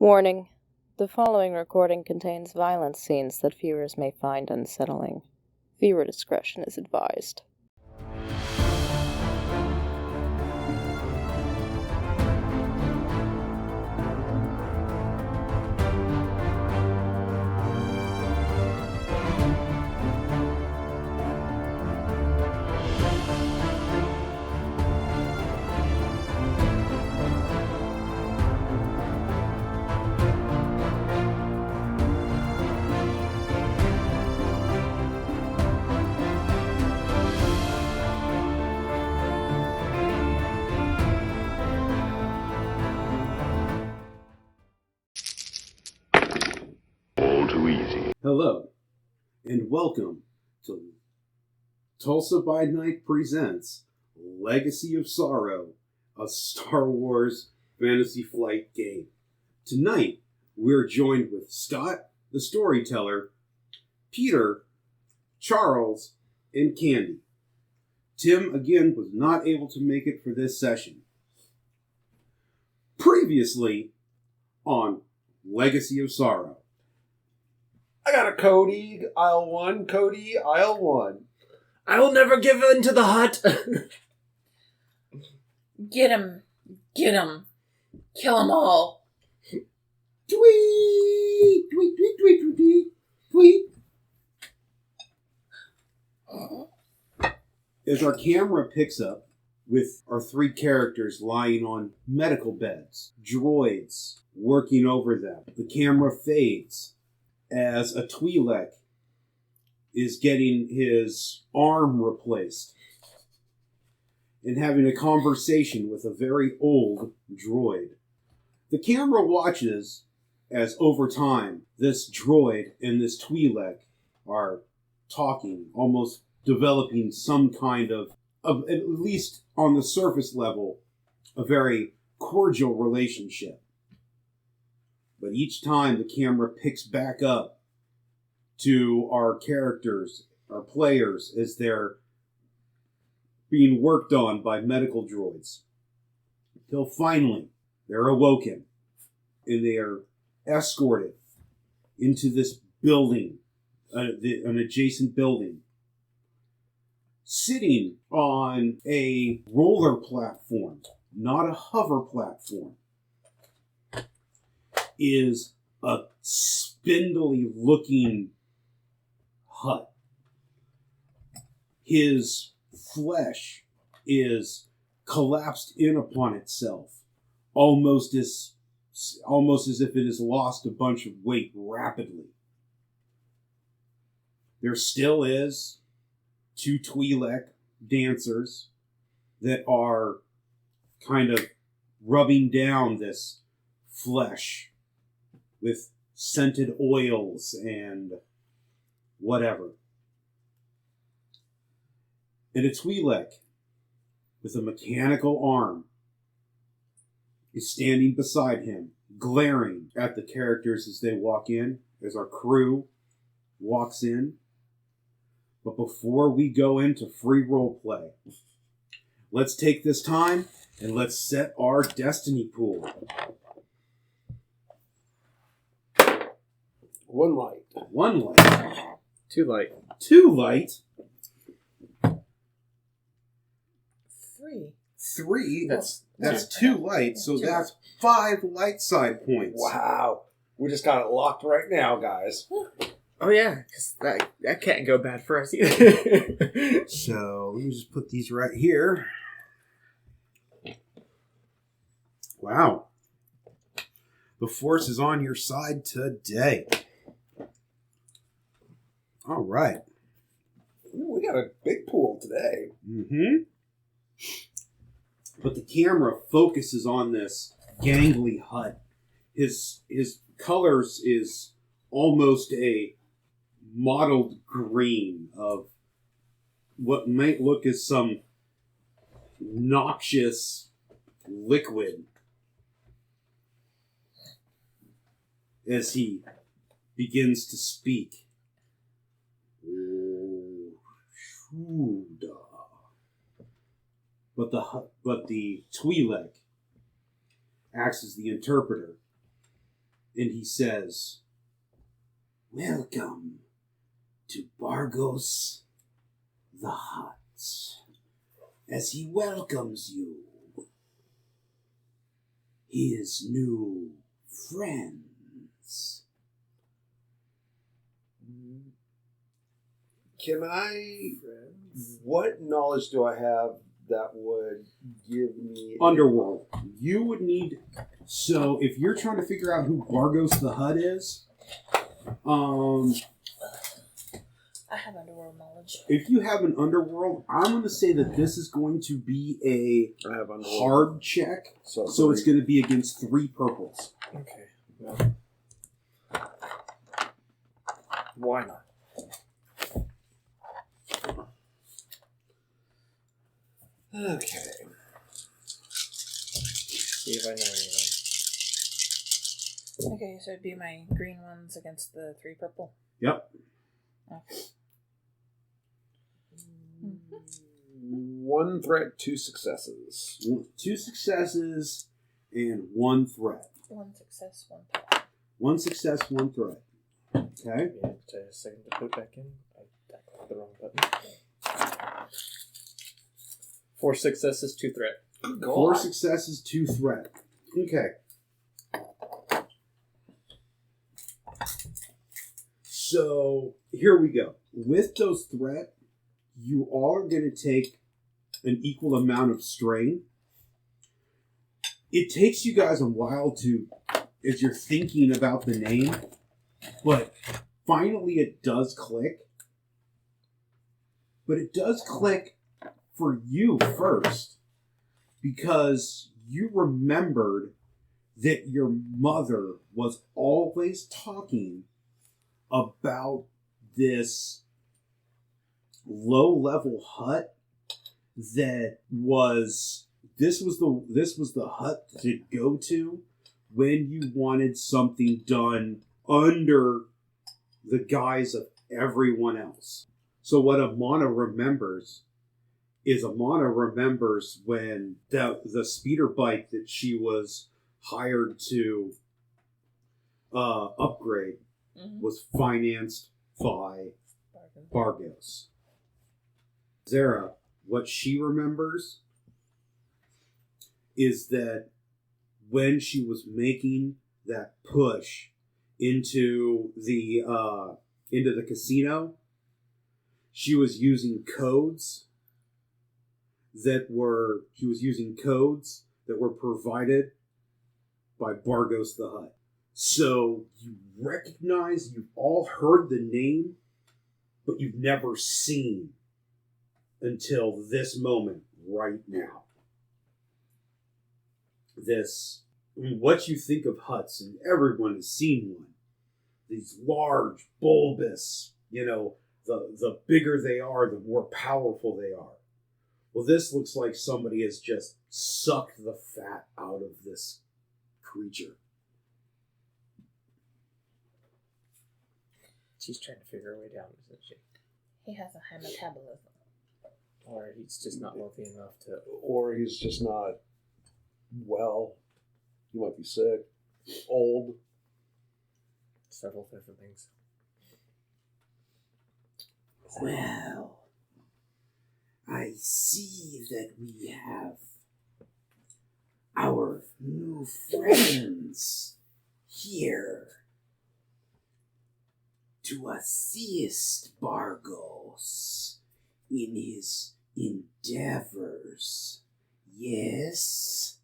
Warning: the following recording contains violent scenes that viewers may find unsettling. Viewer discretion is advised. Hello, and welcome to Tulsa by Night presents Legacy of Sorrow, a Star Wars Fantasy Flight game. Tonight, we're joined with Scott, the storyteller, Peter, Charles, and Candy. Tim, again, was not able to make it for this session. Previously on Legacy of Sorrow. I got a Cody, aisle 1. Cody, aisle 1. I will never give in to the Hutt. Get him. Get him. Kill them all. Tweet! Tweet, tweet, tweet, tweet, tweet, tweet. As our camera picks up with our three characters lying on medical beds, droids working over them, the camera fades as a Twi'lek is getting his arm replaced and having a conversation with a very old droid. The camera watches as over time this droid and this Twi'lek are talking, almost developing some kind of, at least on the surface level, a very cordial relationship. But each time the camera picks back up to our characters, our players, as they're being worked on by medical droids. Till finally, they're awoken and they are escorted into this building, an adjacent building. Sitting on a roller platform, not a hover platform, is a spindly looking Hutt. His flesh is collapsed in upon itself, almost as if it has lost a bunch of weight rapidly. There still is two Twi'lek dancers that are kind of rubbing down this flesh with scented oils and whatever. And a Twi'lek with a mechanical arm is standing beside him, glaring at the characters as they walk in, as our crew walks in. But before we go into free roleplay, let's take this time and let's set our destiny pool. One light. One light. Too light. Two light. Three. That's two light, so that's 5 light side points. Wow. We just got it locked right now, guys. Oh yeah, because that can't go bad for us either. So let me just put these right here. Wow. The force is on your side today. All right. Ooh, we got a big pool today. Mm-hmm. But the camera focuses on this gangly Hutt. His colors is almost a mottled green of what might look as some noxious liquid as he begins to speak. But the Twi'lek acts as the interpreter and he says, "Welcome to Bargos the Hutt." As he welcomes you, his new friends. Can I... What knowledge do I have that would give me... Underworld. You would need... So, if you're trying to figure out who Bargos the Hutt is, I have underworld knowledge. if you have an Underworld, I'm going to say that this is going to be I have a underworld. hard check. So it's going to be against 3 purples. Okay. Well, why not? Okay. See if I know anything. Okay, so it'd be my green ones against the 3 purple. Yep. Okay. 1 threat, 2 successes. 2 successes and 1 threat. 1 success, 1 threat. 1 success, 1 threat. Okay. Yeah, take a second to put it back in. I clicked the wrong button. 4 successes, 2 threat. 4 successes, 2 threat. Okay. So here we go. With those threat, you all are going to take an equal amount of strain. It takes you guys a while to, as you're thinking about the name, but finally it does click. But it does click for you first, because you remembered that your mother was always talking about this low-level hut that was this was the hut to go to when you wanted something done under the guise of everyone else. So what Amana remembers is when the speeder bike that she was hired to upgrade was financed by Bargos. Zara, what she remembers is that when she was making that push into the casino, she was using codes that were provided by Bargos the Hutt. So you recognize, you've all heard the name, but you've never seen until this moment right now. What you think of huts, and everyone has seen one. These large, bulbous, the bigger they are, the more powerful they are. Well, this looks like somebody has just sucked the fat out of this creature. She's trying to figure her way down, isn't she? He has a high metabolism. Or he's just not wealthy enough to... Or he's just not well. He might be sick, old. Several different things. Well, I see that we have our new friends here to assist Bargos in his endeavors. Yes?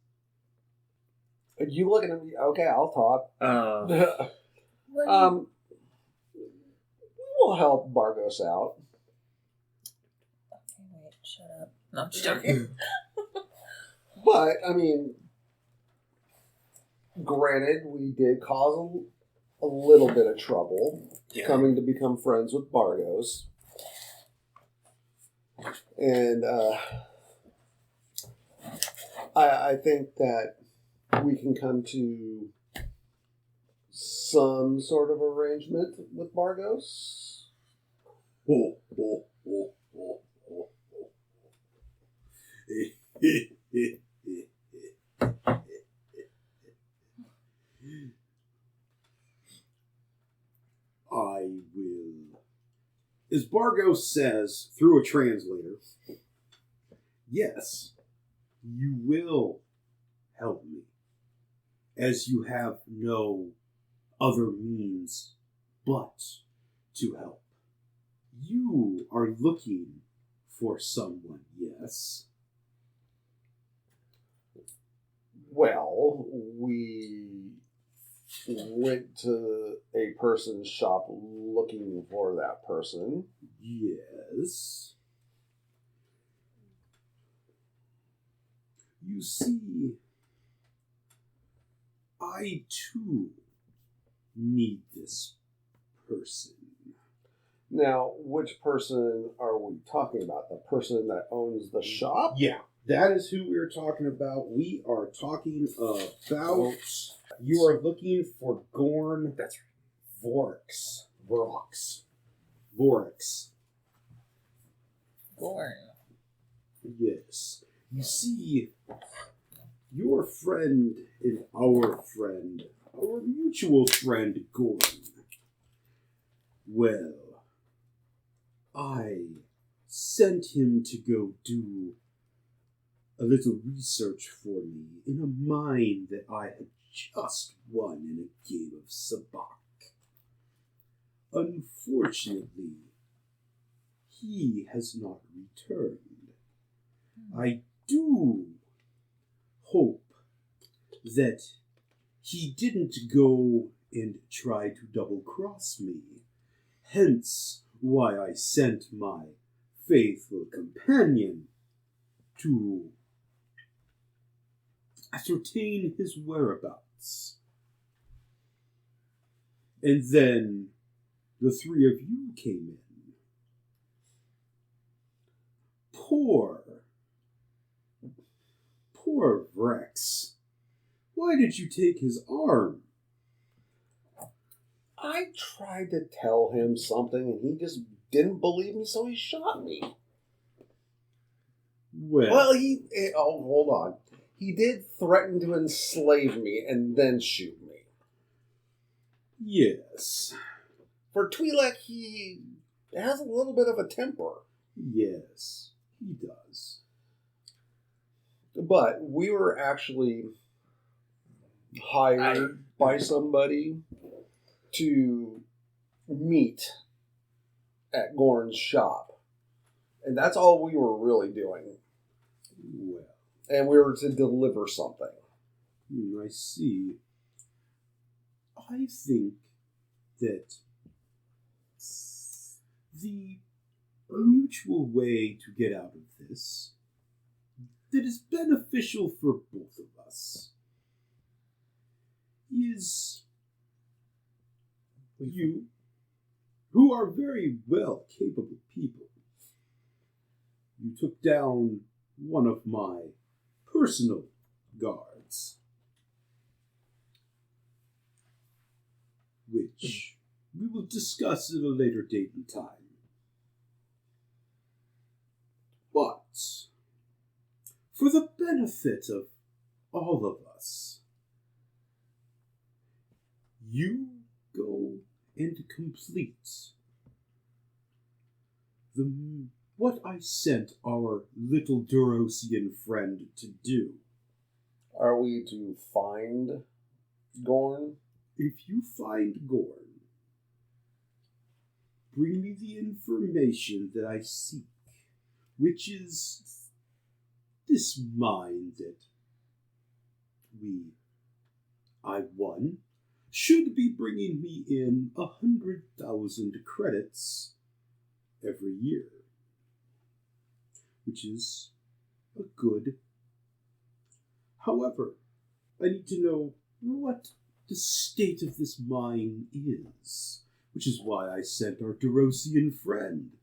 Are you looking at me? Okay, I'll talk. What We will help Bargos out. Okay, wait, shut up. No, I'm just joking. But, I mean, granted, we did cause a little bit of trouble coming to become friends with Bargos. And I think that we can come to some sort of arrangement with Bargos. As Bargos says through a translator, yes, you will help me, as you have no other means but to help. You are looking for someone, yes? Well, we went to a person's shop looking for that person. Yes. You see, I too need this person. Now, which person are we talking about? The person that owns the shop? Yeah, that is who we're talking about. We are talking about. You are looking for Gorn. That's Vorix. Gorn. Yes. You see, your friend and our mutual friend, Gorn. Well, I sent him to go do a little research for me in a mine that I had just won in a game of sabbac. Unfortunately, he has not returned. I do hope that he didn't go and try to double-cross me. Hence why I sent my faithful companion to ascertain his whereabouts. And then the three of you came in. Poor Rex. Why did you take his arm? I tried to tell him something and he just didn't believe me, so he shot me. Well, hold on. He did threaten to enslave me and then shoot me. Yes. For Twi'lek, he has a little bit of a temper. Yes, he does. But we were actually hired by somebody to meet at Gorn's shop. And that's all we were really doing. Well. And we were to deliver something. I see. I think that the mutual way to get out of this that is beneficial for both of us is you, who are very well capable people. You took down one of my personal guards, which we will discuss at a later date and time. But for the benefit of all of us, you go and complete what I sent our little Durosian friend to do. Are we to find Gorn? If you find Gorn, bring me the information that I seek, which is this mine that I won, should be bringing me in 100,000 credits every year, which is a good. However, I need to know what the state of this mine is, which is why I sent our Durosian friend.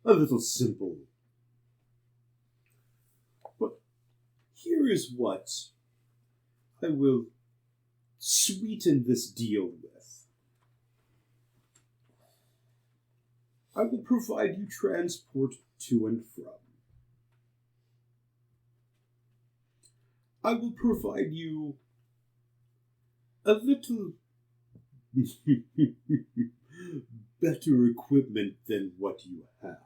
A little simple. But here is what I will sweeten this deal with. I will provide you transport to and from. I will provide you a little better equipment than what you have.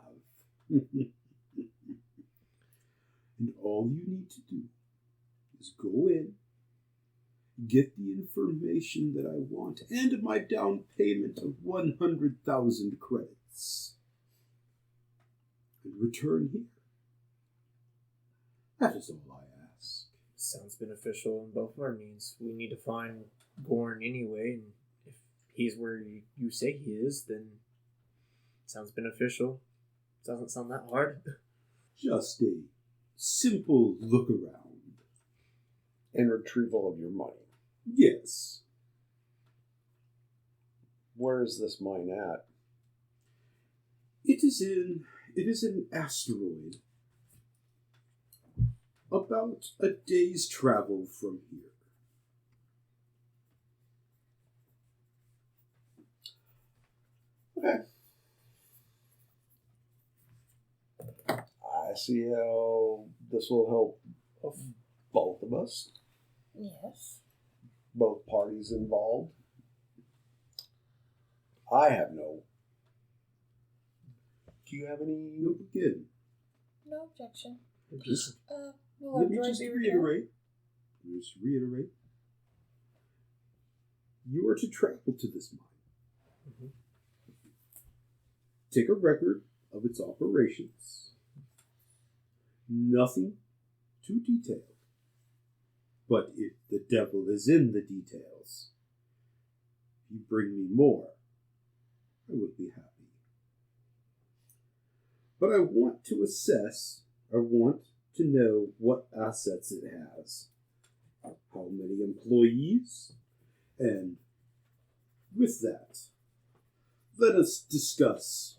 And all you need to do is go in, get the information that I want, and my down payment of 100,000 credits, and return here. That is all I ask. Sounds beneficial in both of our means. We need to find Gorn anyway, and if he's where you say he is, then sounds beneficial. Doesn't sound that hard. Just a simple look around. And retrieval of your money. Yes. Where is this mine at? It is an asteroid. About a day's travel from here. Okay. I see how this will help both of us. Yes. Both parties involved. I have no. Do you have any? No, again, No objection. Just Will let me our droid just be reiterate. You are to travel to this mine. Mhm. Take a record of its operations. Nothing too detailed. But if the devil is in the details, if you bring me more, I would be happy. But I want to know what assets it has, how many employees, and with that, let us discuss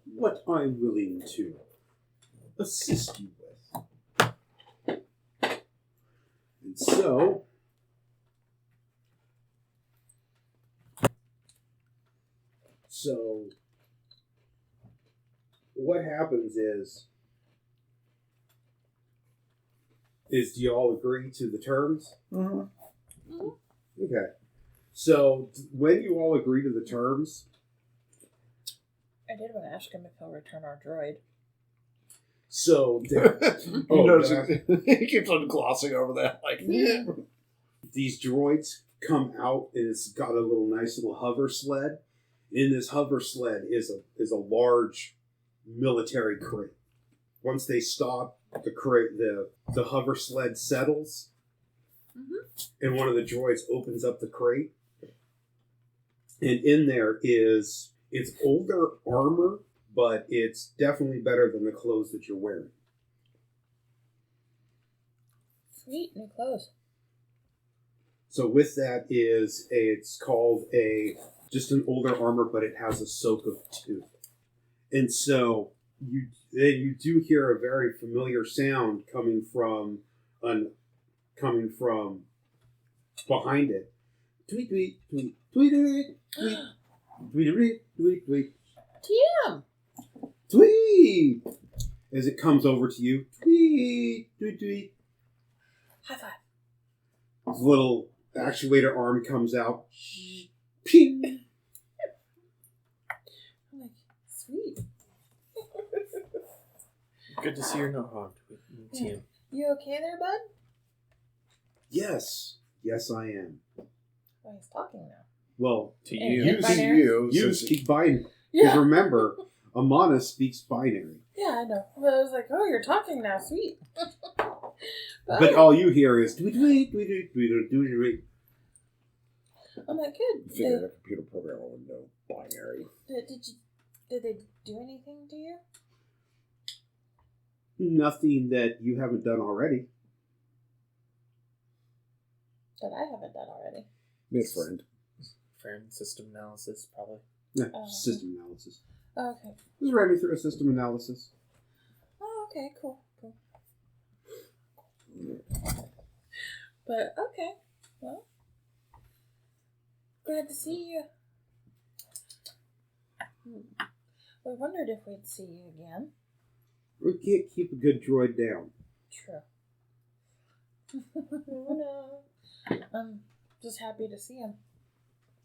what I'm willing to assist you with. And so, what happens is do you all agree to the terms? Mm-hmm. Okay. So when you all agree to the terms, I did want to ask him if he'll return our droid. so You notice he keeps on glossing over that. Like, these droids come out and it's got a nice little hover sled. In this hover sled is a large military crate. Once they stop, the hover sled settles, and one of the droids opens up the crate, and in there it's older armor, but it's definitely better than the clothes that you're wearing. Sweet, new clothes. So with that it's called just an older armor, but it has a soak of 2. And so you do hear a very familiar sound coming from behind it. Tweet, tweet, tweet, tweet, tweet, tweet, tweet, tweet, tweet, TM! tweet. As it comes over to you, tweet, tweet, tweet. High five. His little actuator arm comes out. Ping. I'm like, sweet. Good to see you're not harmed with TM. You okay there, bud? Yes, I am. Oh, he's talking now. Well, To And- you. and you, binary? you since- speak binary. Yeah. Because remember, Amana speaks binary. Yeah, I know. But I was like, oh, you're talking now. Sweet. But all you hear is tweet, tweet, tweet, tweet, tweet, tweet, tweet. I'm like, good. Figured a computer programmer would know binary. Did they do anything to you? Nothing that you haven't done already. That I haven't done already. Mid friend. Friend system analysis, probably. Yeah, Oh. system analysis. Okay. Just ran me through a system analysis. Oh, okay, cool. But, okay. Well, glad to see you. I wondered if we'd see you again. We can't keep a good droid down. True. Oh, no. I'm just happy to see him.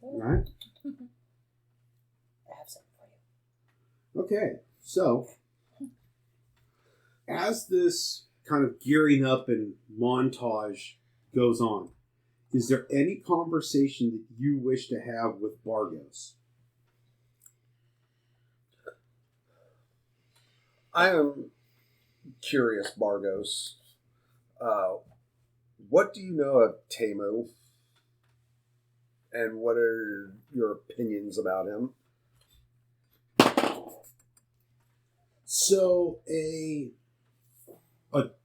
Right? I have something for you. Okay, so as this kind of gearing up and montage goes on, is there any conversation that you wish to have with Bargos? I am curious, Bargos. What do you know of Temu? And what are your opinions about him? So a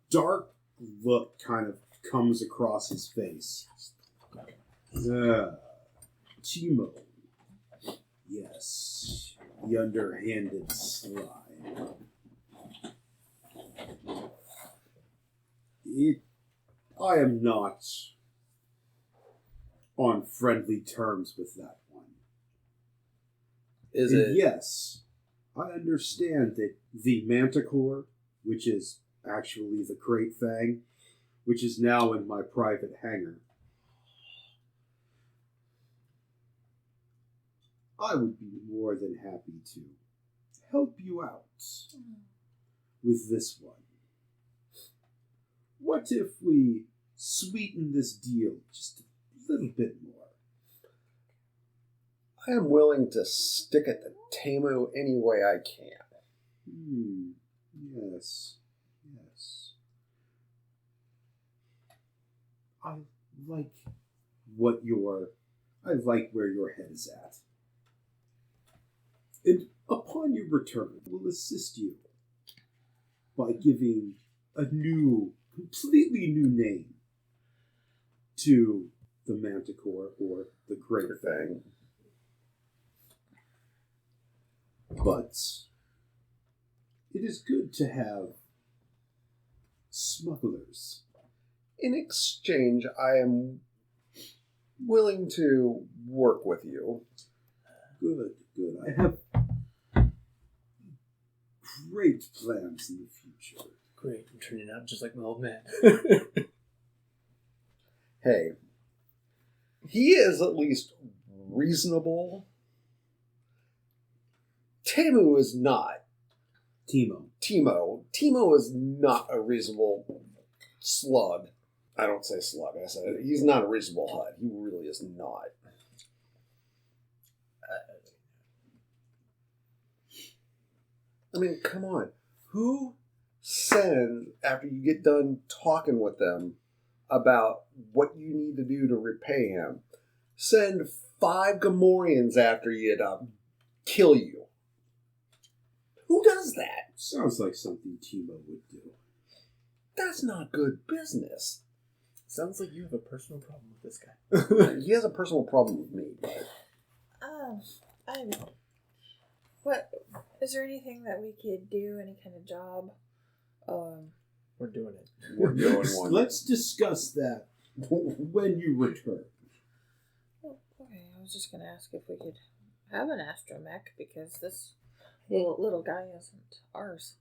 dark look kind of comes across his face. Timo. Yes, the underhanded slime. I am not on friendly terms with that one. Is And it? yes, I understand that the Manticore, which is actually the Crate Fang, which is now in my private hangar, I would be more than happy to help you out with this one. What if we sweeten this deal just a little bit more? I am willing to stick it to Temu any way I can. Yes. Yes. I like where your head is at. And upon your return, we'll assist you by giving a completely new name to the Manticore or the Great Fang. But it is good to have smugglers. In exchange, I am willing to work with you. Good. I have great plans in the future. Great, I'm turning out just like my old man. Hey, he is at least reasonable. Temu is not. Timo is not a reasonable slug. I don't say slug. I said he's not a reasonable Hutt. He really is not. I mean, come on. Who sends, after you get done talking with them about what you need to do to repay him, send 5 Gamorreans after you to kill you? Who does that? sounds like something Timo would do. That's not good business. Sounds like you have a personal problem with this guy. He has a personal problem with me, but... I know. What, is there anything that we could do, any kind of job? We're doing it. We're doing one. Let's discuss that when you return. Oh, okay, I was just going to ask if we could have an astromech, because this little guy isn't ours.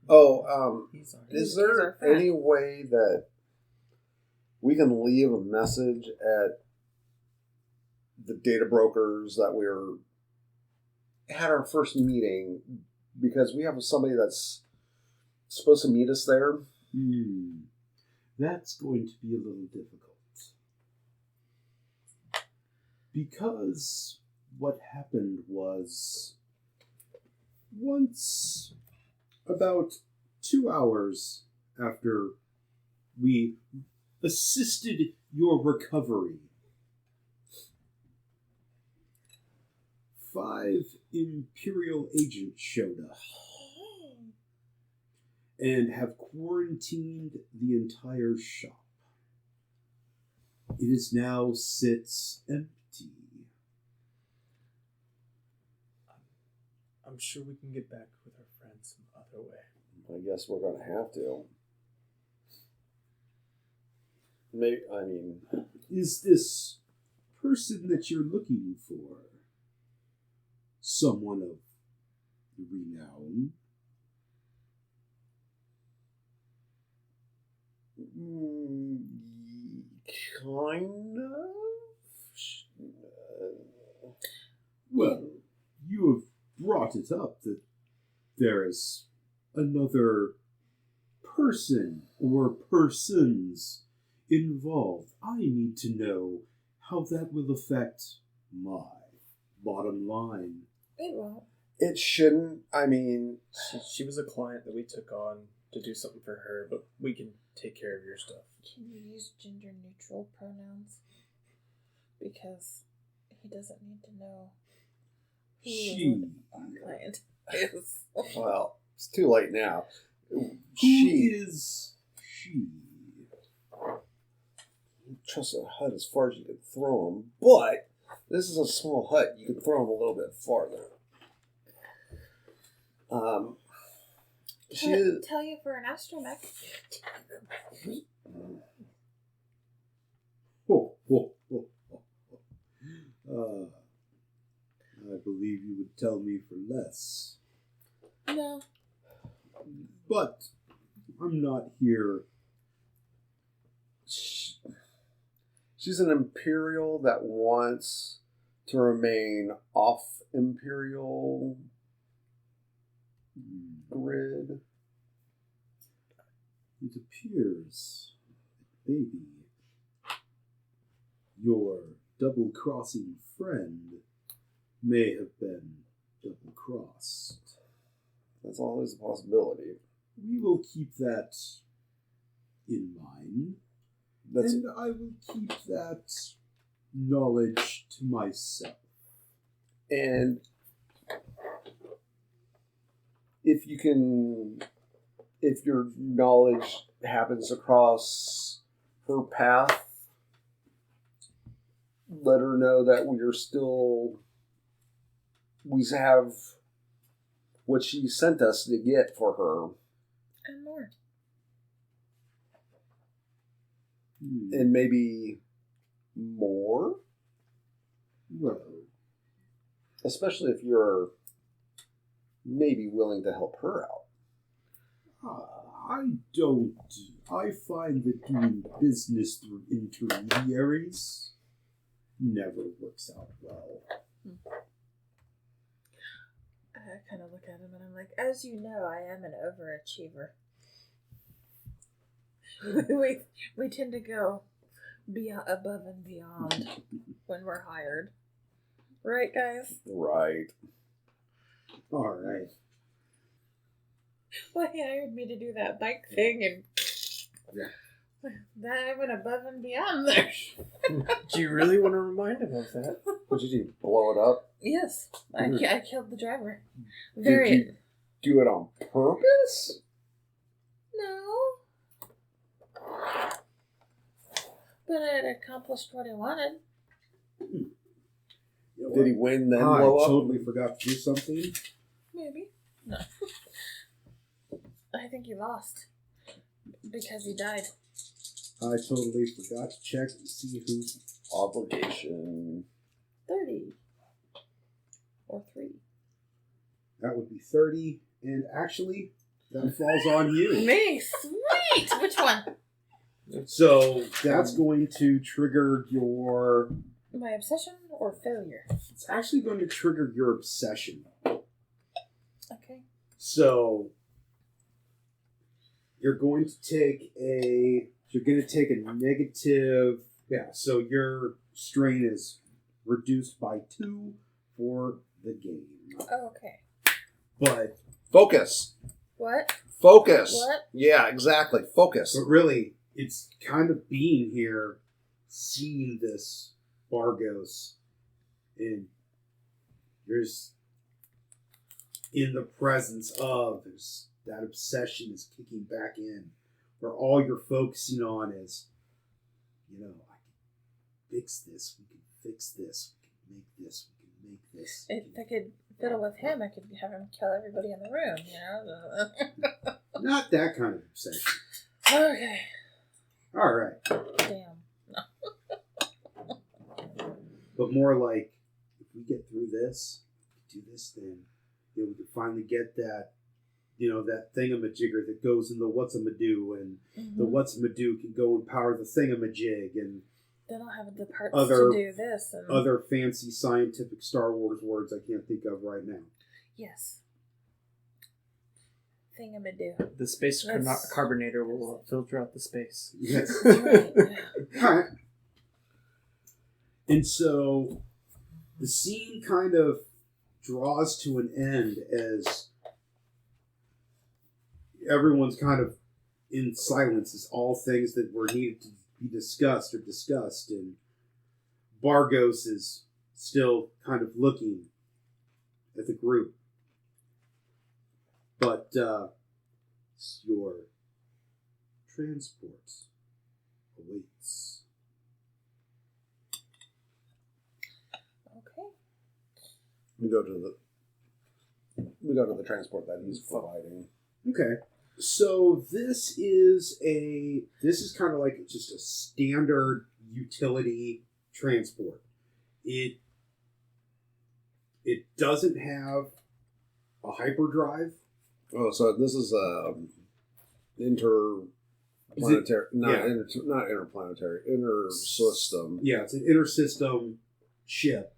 Oh, He's is our there friend. any way that we can leave a message at the data brokers that had our first meeting, because we have somebody that's supposed to meet us there? That's going to be a little difficult. Because what happened was, once, about 2 hours after we assisted your recovery, 5 Imperial agents showed up and have quarantined the entire shop. It is now sits empty. I'm sure we can get back with our friends some other way. I guess we're going to have to. Maybe, I mean... Is this person that you're looking for someone of renown? Kind of? Well, brought it up that there is another person or persons involved. I need to know how that will affect my bottom line. It won't. It shouldn't. I mean, She was a client that we took on to do something for her, but we can take care of your stuff. Can you use gender neutral pronouns? Because he doesn't need to know who She. our client is. well, it's too late now. Who She is she? trust a hut as far as you can throw him, but this is a small hut. You can throw him a little bit farther. Tell you for an astromech. Ho, ho, ho, ho, ho. I believe you would tell me for less. No. But I'm not here. She's an Imperial that wants to remain off Imperial grid. It appears, maybe, your double-crossing friend may have been double-crossed. That's always a possibility. We will keep that in mind, and I will keep that knowledge to myself. And if your knowledge happens across her path, let her know that we have what she sent us to get for her. And more. And maybe more? Well, especially if you're maybe willing to help her out. I find that doing business through intermediaries never works out well. I kind of look at him and I'm like, as you know, I am an overachiever. we tend to go above and beyond when we're hired. Right, guys? Right. All right. Well, he hired me to do that bike thing, and that I went above and beyond there. Do you really want to remind him of that? What did you do? Blow it up? Yes, I killed the driver. Did you do it on purpose? No. But it accomplished what he wanted. Did he win then I blow up? totally forgot to do something. Maybe. No. I think he lost. Because he died. I totally forgot to check and see who's Obligation. 30. Or 3. that would be 30, and actually that falls on you. Me? Sweet! Which one? So that's going to trigger your. My obsession or failure? It's actually going to trigger your obsession. Okay. So you're going to take a negative. Yeah. So your strain is reduced by 2 for the game. Oh, okay. But Focus. What? Focus. What? Yeah, exactly. Focus. But really, it's kind of being here, seeing this Bargos, and you're just in the presence of that obsession is kicking back in, where all you're focusing on is, I can fix this, we can fix this, we can make this, we can make this. If I could fiddle with him, I could have him kill everybody in the room, Not that kind of obsession. Okay. All right. Damn. But more like, if we get through this, do this, then we can finally get that, that thingamajigger that goes in the what's-a-ma-do, and the what's-a-ma-do can go and power the thingamajig, and then I'll have the parts other to do this. And... other fancy scientific Star Wars words I can't think of right now. Yes. Thingamadoo. The space Let's- carbonator will filter out the space. Yes. That's right. All right. And so the scene kind of draws to an end as everyone's kind of in silence as all things that were needed to be discussed are discussed, and Bargos is still kind of looking at the group. But your transport awaits. Okay. We go to the transport that he's providing. Okay. So this is kind of like just a standard utility transport. It doesn't have a hyperdrive. Oh, so this is interplanetary, not interplanetary, intersystem. Yeah, it's an intersystem ship.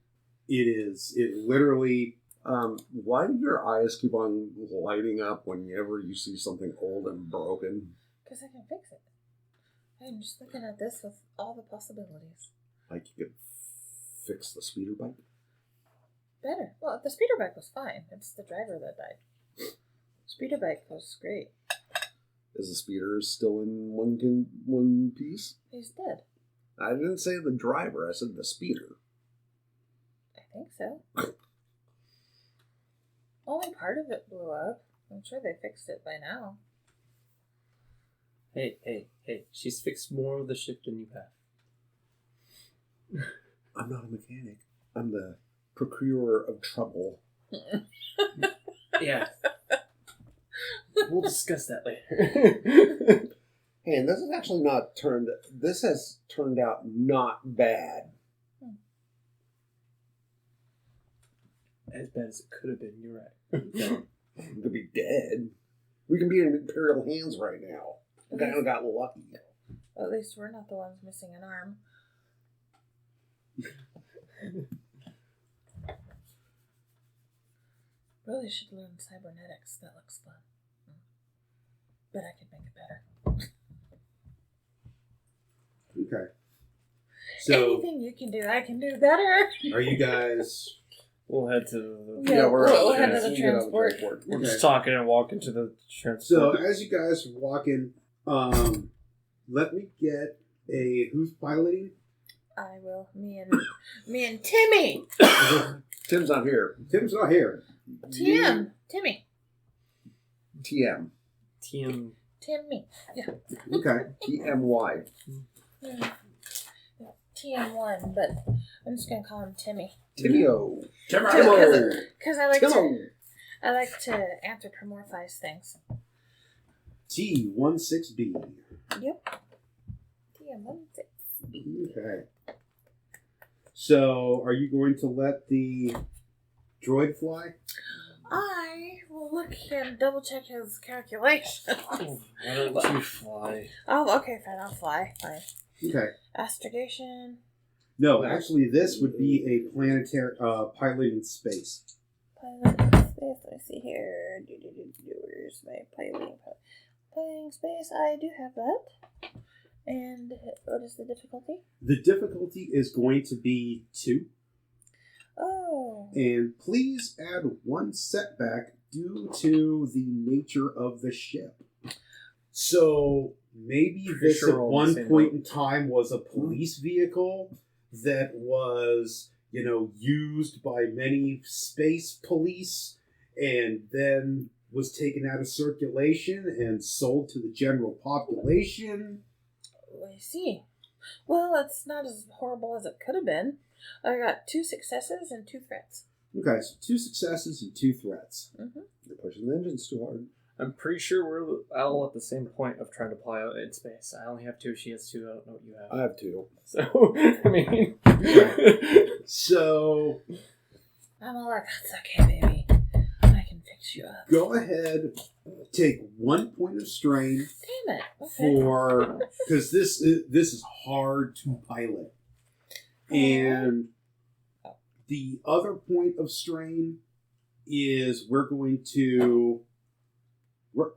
It literally. Why do your eyes keep on lighting up whenever you see something old and broken? Because I can fix it. I'm just looking at this with all the possibilities. Like you could fix the speeder bike? Better. Well, the speeder bike was fine. It's the driver that died. Speeder bike was great. Is the speeder still in one piece? He's dead. I didn't say the driver. I said the speeder. I think so. Only part of it blew up. I'm sure they fixed it by now. Hey. She's fixed more of the ship than you have. I'm not a mechanic. I'm the procurer of trouble. Yeah. We'll discuss that later. Hey, and this has actually this has turned out not bad. As bad as it could have been, you're right. We could be dead. We can be in Imperial hands right now. We kind of got lucky. At least we're not the ones missing an arm. Really should learn cybernetics. That looks fun. Bet I could make it better. Okay. So Anything you can do, I can do better. are you guys? We'll head to Yeah, we'll head to the we get on transport. We're Okay. just talking and walking to the So transport. as you guys are walking, let me get a who's piloting. I will. Me and Timmy. Tim's not here. Tim's not here. Timmy. TM. TM. Timmy. Yeah. Okay. TMY. TM1, but I'm just gonna call him Timmy. Timio. Because I like to anthropomorphize things. T16B. Yep. TM16. Okay. So are you going to let the droid fly? I will look and double check his calculations. Why don't you fly? Oh, okay, fine. I'll fly. Fine. Okay. Astrogation. No, actually, this would be a planetary piloting space. Pilot space. Let me see here. Where's my piloting? Piloting space. I do have that. And what is the difficulty? The difficulty is going to be 2. Oh. And please add 1 setback due to the nature of the ship. So maybe this sure at we're on the one same point boat. in time was a police vehicle that was, used by many space police and then was taken out of circulation and sold to the general population. I see. Well, it's not as horrible as it could have been. I got 2 successes and 2 threats. Okay, so 2 successes and 2 threats. Mm-hmm. You're pushing the engines too hard. I'm pretty sure we're all at the same point of trying to pilot in space. I only have 2. She has 2. I don't know what you have. I have 2. So, I mean... So I'm all like, that's okay, baby. I can fix you up. go ahead, take 1 point of strain Damn it. Okay. because this is hard to pilot, and the other point of strain is we're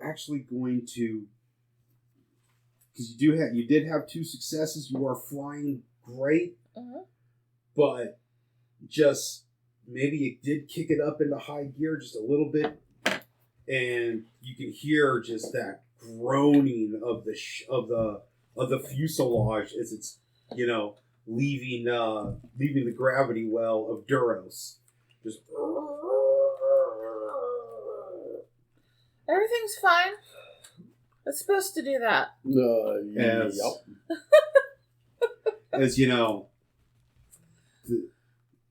actually going to, because you did have 2 successes. You are flying great, but just maybe it did kick it up into high gear just a little bit, and you can hear just that groaning of the fuselage as it's leaving the gravity well of Duros. Just Everything's fine. It's supposed to do that. as as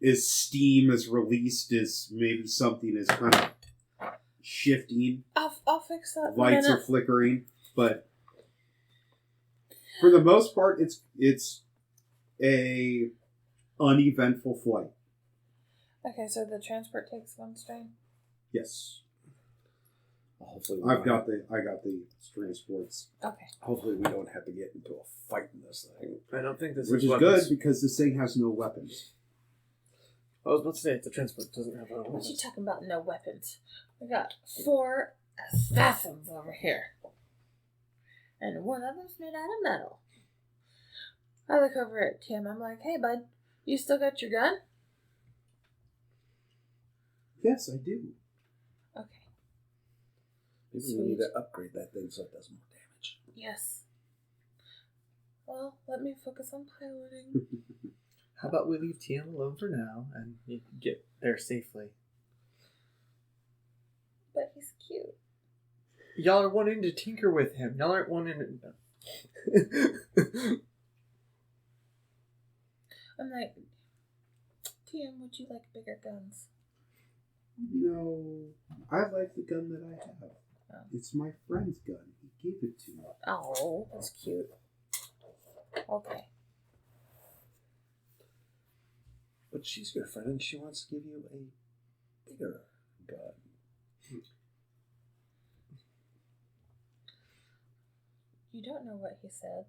as steam is released, as maybe something is kind of shifting. I'll fix that. Lights are flickering, but for the most part, it's a uneventful flight. Okay, so the transport takes 1 strain. Yes, Hopefully, I got the transports, Okay. Hopefully, we don't have to get into a fight in this thing. I don't think this which is weapons. good because this thing has no weapons. I was about to say the transport doesn't have What weapons. you talking about? No weapons. We got 4 assassins over here. And one of them's made out of metal. I look over at Tim. I'm like, hey, bud, you still got your gun? Yes, I do. Okay. Maybe we need to upgrade that thing so it does more damage. Yes. Well, let me focus on piloting. How about we leave TM alone for now and you can get there safely? But he's cute. Y'all are wanting to tinker with him. Y'all aren't wanting to... I'm like, Tim, would you like bigger guns? No, I like the gun that I have. Oh. It's my friend's gun. He gave it to me. Oh, that's cute. Okay. But she's your friend and she wants to give you a bigger gun. You don't know what he said.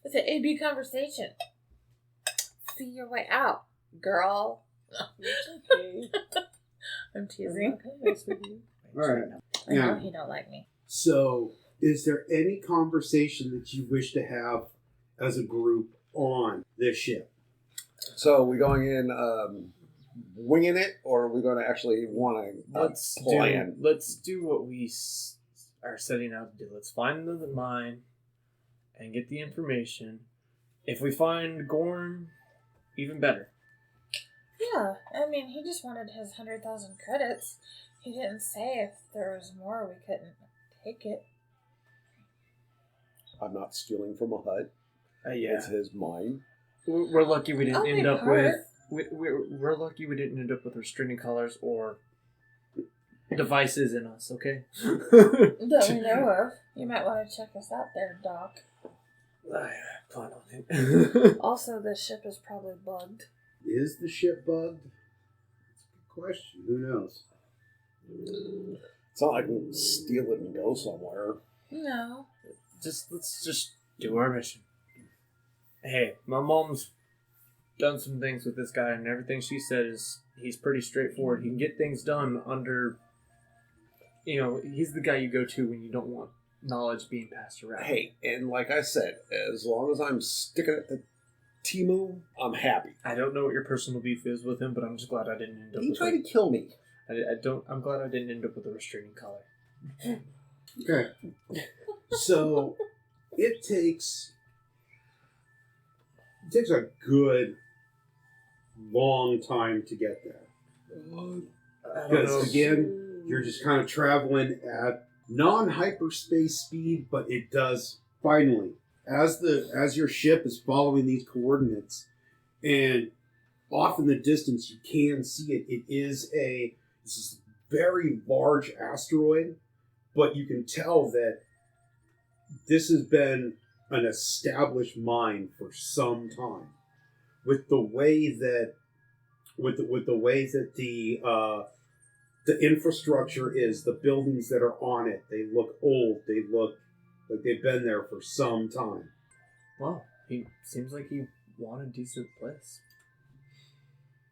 It's an AB conversation. See your way out, girl. Okay. I'm teasing. All right. I know Now, he don't like me. so is there any conversation that you wish to have as a group on this ship? So, are we going in winging it, or are we going to actually want to plan? Let's do what we are setting out to do. Let's find the mine and get the information. If we find Gorn, even better. Yeah, I mean, he just wanted his 100,000 credits. He didn't say if there was more, we couldn't take it. I'm not stealing from a hut. Yeah. It's his mine. We're lucky we didn't I'll end make up part. with... We're lucky we didn't end up with restraining collars or devices in us, okay? That we know of. You might want to check us out there, Doc. I plan on it. Also, this ship is probably bugged. Is the ship bugged? That's a good question. Who knows? It's not like we can steal it and go somewhere. No. Let's just do our mission. Hey, my mom's done some things with this guy, and everything she said is he's pretty straightforward. He can get things done under... he's the guy you go to when you don't want knowledge being passed around. Hey, and like I said, as long as I'm sticking it to Timu, I'm happy. I don't know what your personal beef is with him, but I'm just glad I didn't end up He with tried to kill me. I'm glad I didn't end up with a restraining collar. Okay. So it takes a good long time to get there. Because again, you're just kind of traveling at non-hyperspace speed, but it does finally, as your ship is following these coordinates, and off in the distance you can see it. This is a very large asteroid, but you can tell that this has been an established mine for some time. With the way that the infrastructure is, the buildings that are on it, they look old. They look like they've been there for some time. Well, he seems like he won a decent place.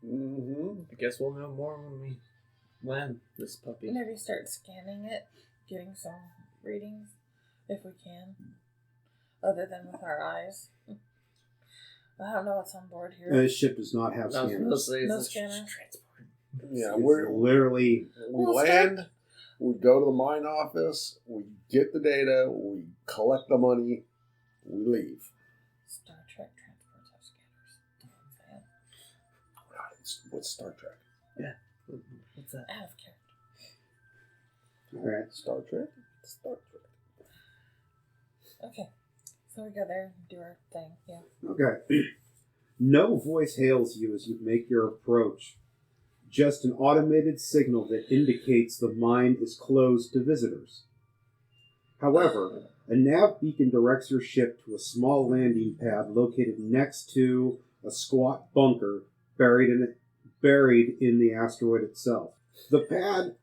Mm-hmm. I guess we'll know more when we land this puppy. Maybe start scanning it, getting some readings, if we can, other than with our eyes. I don't know what's on board here. This ship does not have I was gonna scanners. say, No it's scanners. transport. Yeah, It's we're literally we Well, land, we go to the mine office, we get the data, we collect the money, we leave. Star Trek transports have scanners. What's Star Trek? What's that? Out of character. all right. Star Trek? Star Trek. Okay. So we go there, do our thing, yeah. Okay. No voice hails you as you make your approach. Just an automated signal that indicates the mine is closed to visitors. However, a nav beacon directs your ship to a small landing pad located next to a squat bunker buried in the asteroid itself. The pad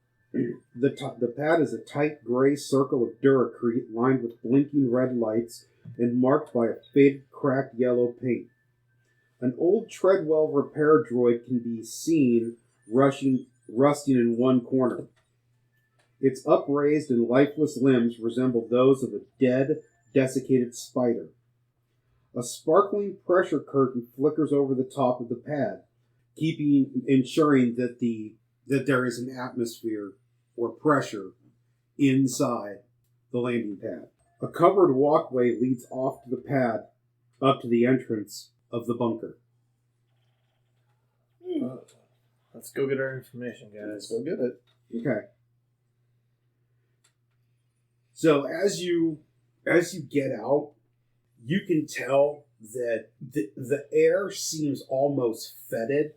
is a tight gray circle of duracrete lined with blinking red lights and marked by a faded, cracked yellow paint. An old Treadwell repair droid can be seen rusting in one corner. Its upraised and lifeless limbs resemble those of a dead, desiccated spider. A sparkling pressure curtain flickers over the top of the pad, ensuring that there is an atmosphere or pressure inside the landing pad. A covered walkway leads off to the pad, up to the entrance of the bunker. Let's go get our information, Let's guys. go get it. Okay. So as you get out, you can tell that the air seems almost fetid,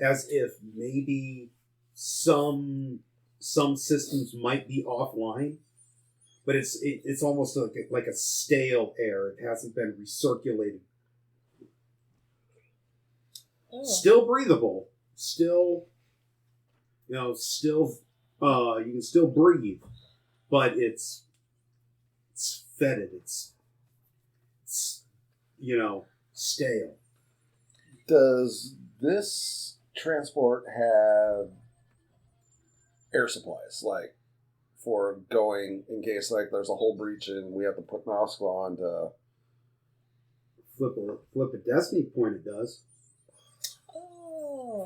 as if maybe some systems might be offline, but it's almost like a stale air. It hasn't been recirculated. Oh. Still breathable. Still, you can still breathe, but it's fetid. It's stale. Does this transport have air supplies, like for going in case like there's a hull breach and we have to put mask on to Flip a destiny point. It does. Oh.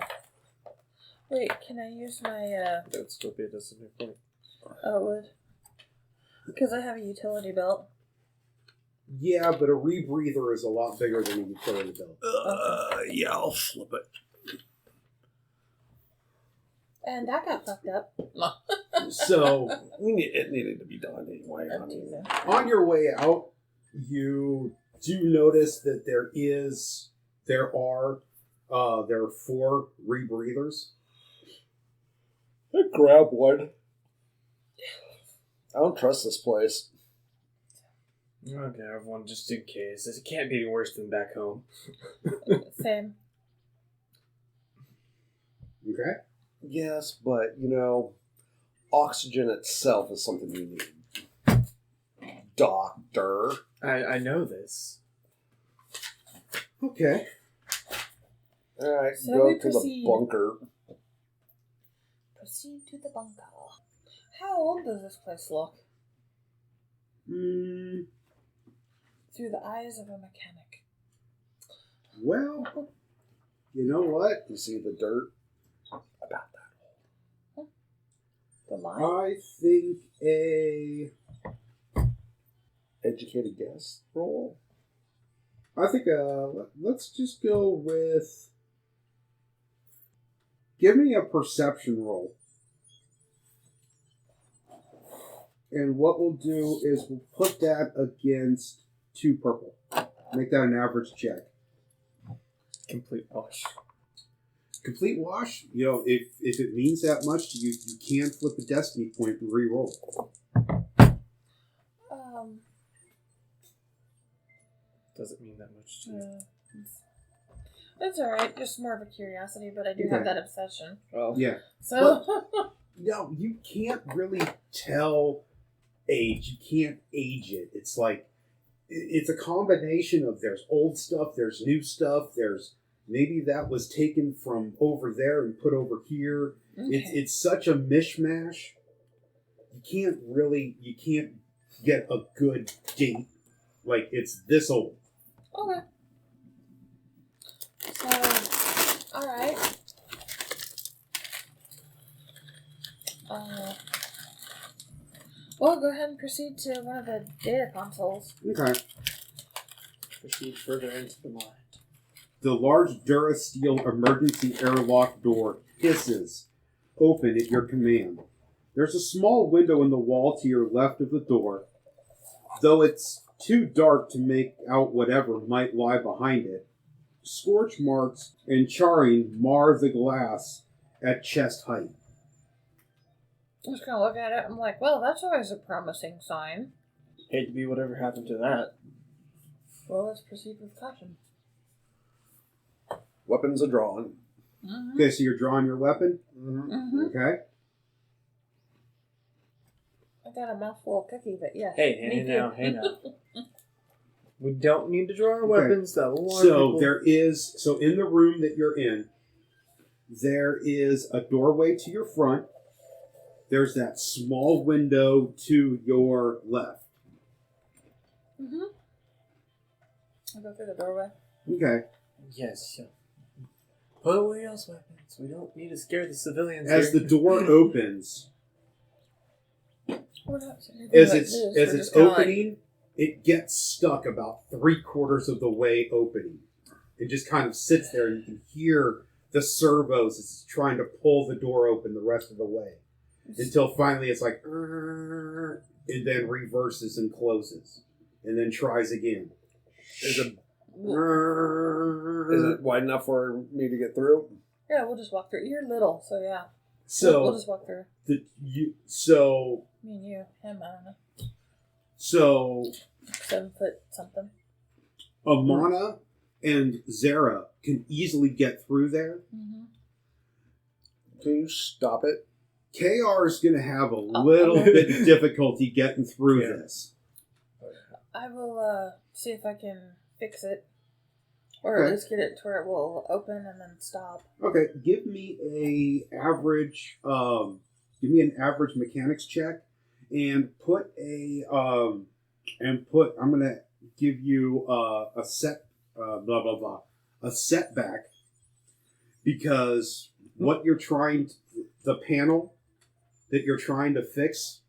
Wait, can I use my, That would still be a destiny point. oh, it would? Because I have a utility belt. Yeah, but a rebreather is a lot bigger than a utility belt. yeah, I'll flip it. And that got fucked up. So It needed to be done anyway. I I'm mean, teasing. on your way out, you do notice that there are 4 rebreathers. I grab one. I don't trust this place. Okay, I have one just in case. It can't be any worse than back home. Same. Okay. Yes, but oxygen itself is something you need. Doctor. I know this. Okay. Alright, So go we to proceed. the bunker. Proceed to the bunker. How old does this place look? Through the eyes of a mechanic. Well, you know what? You see the dirt? About that. The line? I think a Educated guess roll? let's just go with, give me a perception roll. And what we'll do is we'll put that against 2 purple. Make that an average check. Complete wash. Complete wash, if it means that much to you, you can flip a destiny point and re-roll. Doesn't mean that much to you. It's alright, just more of a curiosity, but I do Okay. have that obsession. Well, Yeah. So, You can't really tell age. You can't age it. It's like, it's a combination of there's old stuff, there's new stuff, there's, maybe that was taken from over there and put over here. Okay. It's such a mishmash. You can't get a good date. Like, it's this old. Okay. So, alright. Well, go ahead and proceed to one of the data consoles. Okay. Proceed further into the mind. The large Durasteel emergency airlock door hisses open at your command. There's a small window in the wall to your left of the door, though it's too dark to make out whatever might lie behind it. Scorch marks and charring mar the glass at chest height. I'm just gonna look at it. I'm like, well, that's always a promising sign. Hate to be whatever happened to that. Well, let's proceed with caution. Weapons are drawn. Mm-hmm. Okay, so you're drawing your weapon? Mm-hmm. Mm-hmm. Okay. I got a mouthful of cookie, but yes. Hey now. We don't need to draw our Okay. weapons, though. So in the room that you're in, there is a doorway to your front. There's that small window to your left. Mm-hmm. I'll go through the doorway. Okay. Yes. Put away those weapons. We don't need to scare the civilians As here. the door opens, We're not as it's opening, it gets stuck about 3/4 of the way opening. It just kind of sits there, and you can hear the servos as it's trying to pull the door open the rest of the way. Until finally it's like, and then reverses and closes. And then tries again. Is it wide enough for me to get through? Yeah, we'll just walk through. You're little, so yeah. So we'll just walk through. Me and you, him, I don't know. So 7 foot something. Amana and Zara can easily get through there. Mm-hmm. Can you stop it? KR is going to have a little bit of difficulty getting through this. I will see if I can fix it. Or at Okay. least get it to where it will open and then stop. Okay, give me an average mechanics check, and I'm going to give you a setback, because what you're the panel that you're trying to fix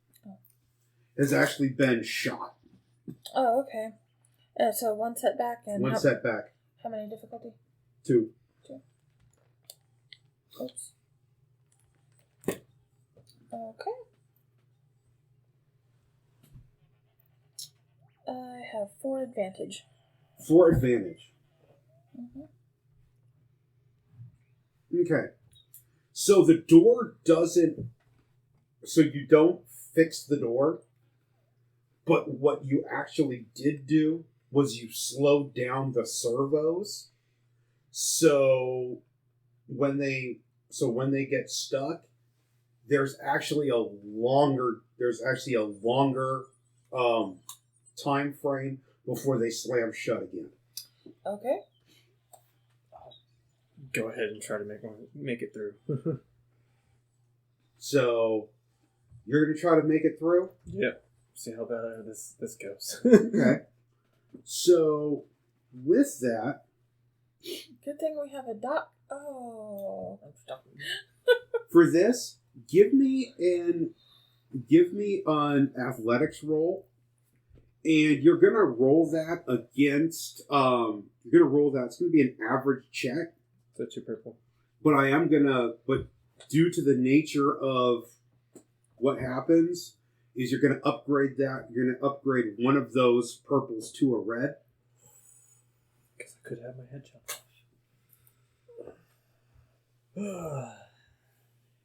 has actually been shot. Oh, okay. So one setback and One setback. How many difficulty? 2. Oops. Okay. I have 4 advantage. 4 advantage. Mm-hmm. Okay. So the door doesn't... So you don't fix the door, but what you actually did do was you slowed down the servos. So when they get stuck, there's actually a longer time frame before they slam shut again. Okay. Go ahead and try to make it through. So you're gonna try to make it through? Yep. See how bad this goes. Okay. So with that, Good thing we have a doc. Oh, I'm stuck. for this, give me an athletics roll, and you're gonna roll that against. You're gonna roll that. It's gonna be an average check. So 2 purple. But but due to the nature of what happens, is you're gonna upgrade that. You're gonna upgrade one of those purples to a red. Because I could have my head chopped off.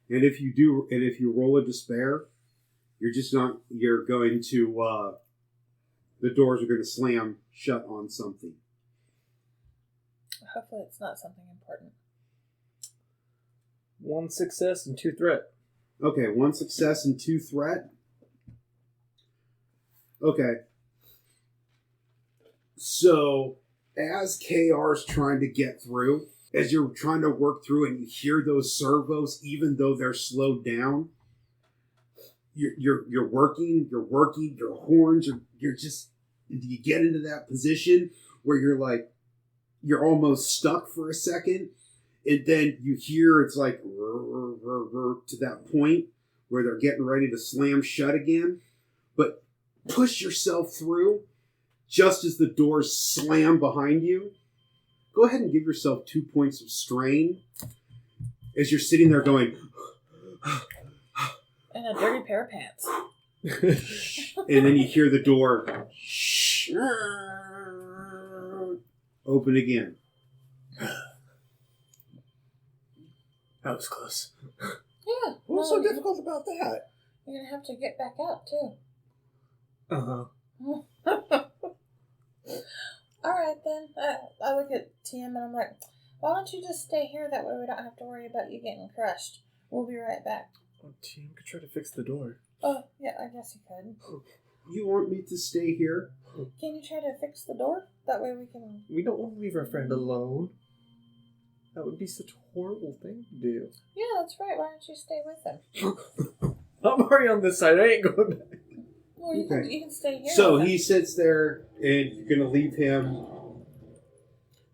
And if you roll a despair, you're going to, the doors are going to slam shut on something. Hopefully it's not something important. 1 success and 2 threat. Okay, 1 success and 2 threat. Okay. So, as KR's trying to get through, as you're trying to work through and you hear those servos, even though they're slowed down, you're working, your horns, you're just, you get into that position where you're like, you're almost stuck for a second, and then you hear it's like to that point where they're getting ready to slam shut again, but push yourself through just as the doors slam behind you. Go ahead and give yourself 2 points of strain as you're sitting there going, And a dirty pair of pants. and then you hear the door open again. That was close. Yeah. What's so difficult about that? You're gonna have to get back out too. All right then. I look at TM and I'm like, why don't you just stay here? That way we don't have to worry about you getting crushed. We'll be right back. Well, Team could try to fix the door. Oh, yeah, I guess you could. You want me to stay here? Can you try to fix the door? That way we can... We don't want to leave our friend alone. That would be such a horrible thing to do. Yeah, that's right. Why don't you stay with him? I'm already on this side. I ain't going back. Well, you can stay here. So with him. he sits there, and you're going to leave him.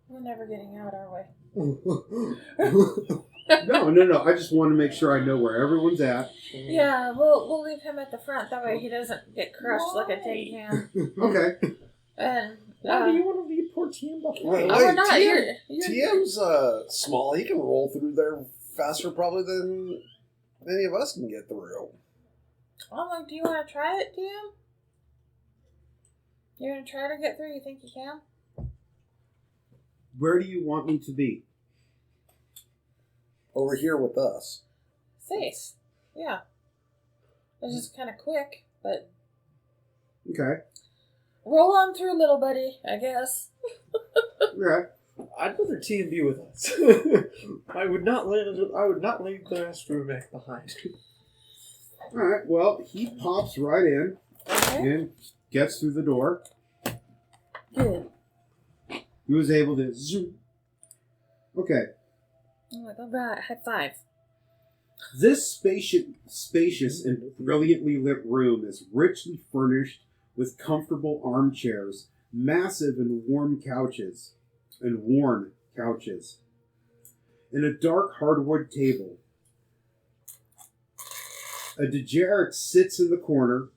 We're never getting out, are we? No. I just want to make sure I know where everyone's at. Yeah, we'll leave him at the front. That way he doesn't get crushed like a tin can. Okay. And Why do you want to leave poor Team behind? Wait, we're not. TM, You're TM's small. He can roll through there faster probably than any of us can get through. I'm like, do you want to try it, TM? You're gonna try to get through? You think you can? Where do you want me to be? Over here with us. Face. Yeah. It's just kind of quick, but Okay. roll on through, little buddy, I guess. Okay. I'd rather Team be with us. I would not leave the restroom back behind. All right. Well, he pops right in Okay. and gets through the door. Good. He was able to zoom. Okay. I'm like, all right, high five. This spacious and brilliantly lit room is richly furnished with comfortable armchairs, massive and worn couches, and a dark hardwood table. A Dejeric sits in the corner,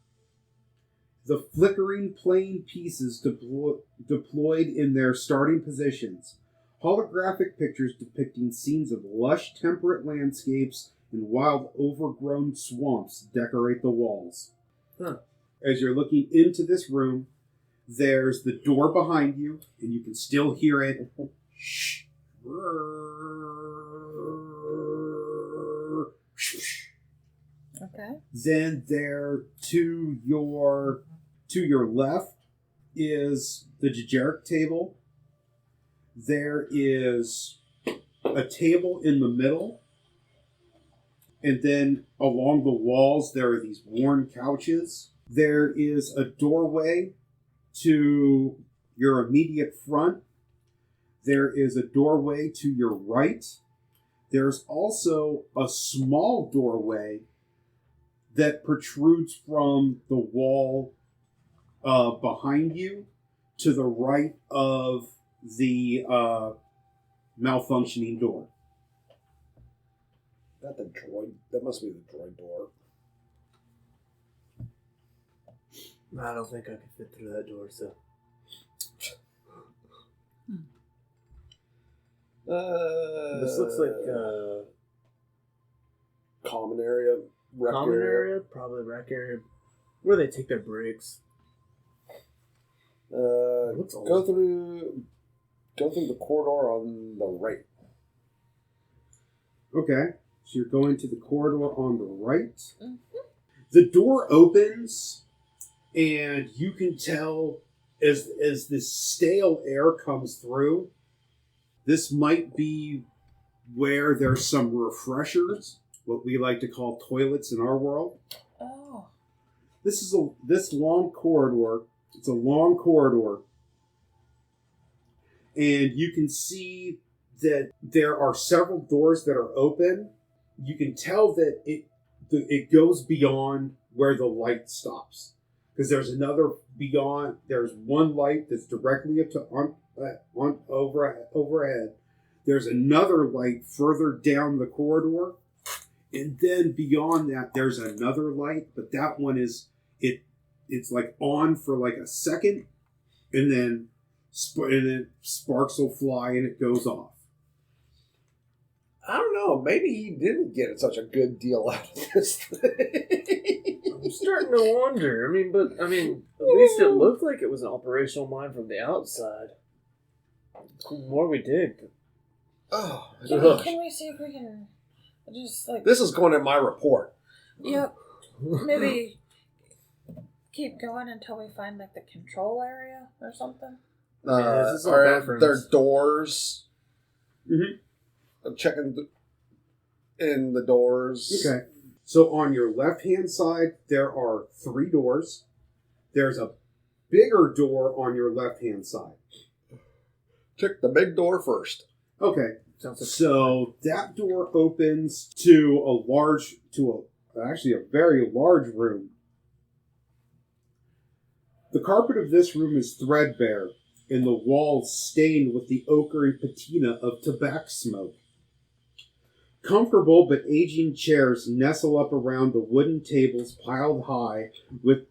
the flickering playing pieces deployed in their starting positions. Holographic pictures depicting scenes of lush, temperate landscapes and wild, overgrown swamps decorate the walls. Huh. As you're looking into this room, there's the door behind you, and you can still hear it. Okay. Then there to your left is the Dejeric table. There is a table in the middle. And then along the walls, there are these worn couches. There is a doorway to your immediate front. There is a doorway to your right. There's also a small doorway that protrudes from the wall behind you to the right of the malfunctioning door. Not the droid. That must be the droid door. I don't think I could fit through that door, so. This looks like common area. Rec common area, probably rec area, where they take their breaks. Looks Go old. through the corridor on the right. Okay, so you're going to the corridor on the right. Mm-hmm. The door opens, and you can tell as this stale air comes through, this might be where there's some refreshers, what we like to call toilets in our world. Oh. This long corridor. It's a long corridor, and you can see that there are several doors that are open. You can tell that it goes beyond where the light stops. Because there's one light that's directly up to overhead. There's another light further down the corridor. And then beyond that, there's another light, but that one it's like on for like a second, and then sparks will fly and it goes off. I don't know. Maybe he didn't get such a good deal out of this thing. I'm starting to wonder. At least it looked like it was an operational mine from the outside. The more we dig. Oh, Can we see if we can just like... This is going in my report. Yep. Maybe keep going until we find like the control area or something. Are there doors? Mm-hmm. I'm checking in the doors. Okay. So on your left-hand side, there are 3 doors. There's a bigger door on your left-hand side. Check the big door first. Okay. So that door opens to a very large room. The carpet of this room is threadbare, and the walls stained with the ochre and patina of tobacco smoke. Comfortable but aging chairs nestle up around the wooden tables piled high with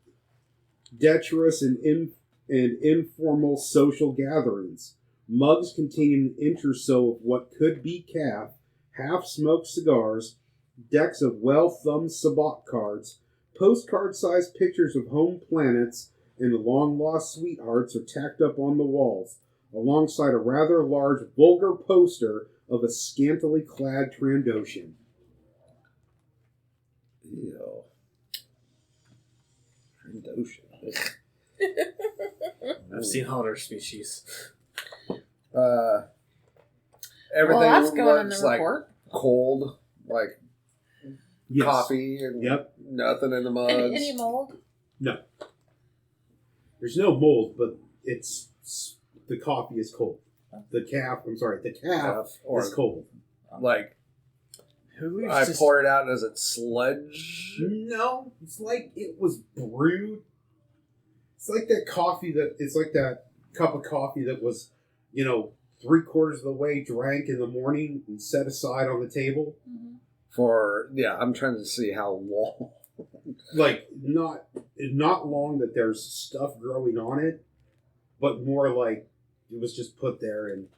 detritus and informal social gatherings. Mugs containing an inch or so of what could be calf, half-smoked cigars, decks of well-thumbed sabbac cards, postcard-sized pictures of home planets, and long-lost sweethearts are tacked up on the walls, alongside a rather large, vulgar poster of a scantily clad Trandoshan. Ew. Trandoshan. I've seen hotter species. Everything that's going in looks the like report. cold, like Yes. coffee and nothing in the mugs. Any mold? No. There's no mold, but the coffee is cold. The calf is cold. Like, Who I pour it out, and is it sludge? No, it's like it was brewed. It's like that cup of coffee that was, 3/4 of the way drank in the morning and set aside on the table. Mm-hmm. I'm trying to see how long. Like, not long that there's stuff growing on it, but more like it was just put there. And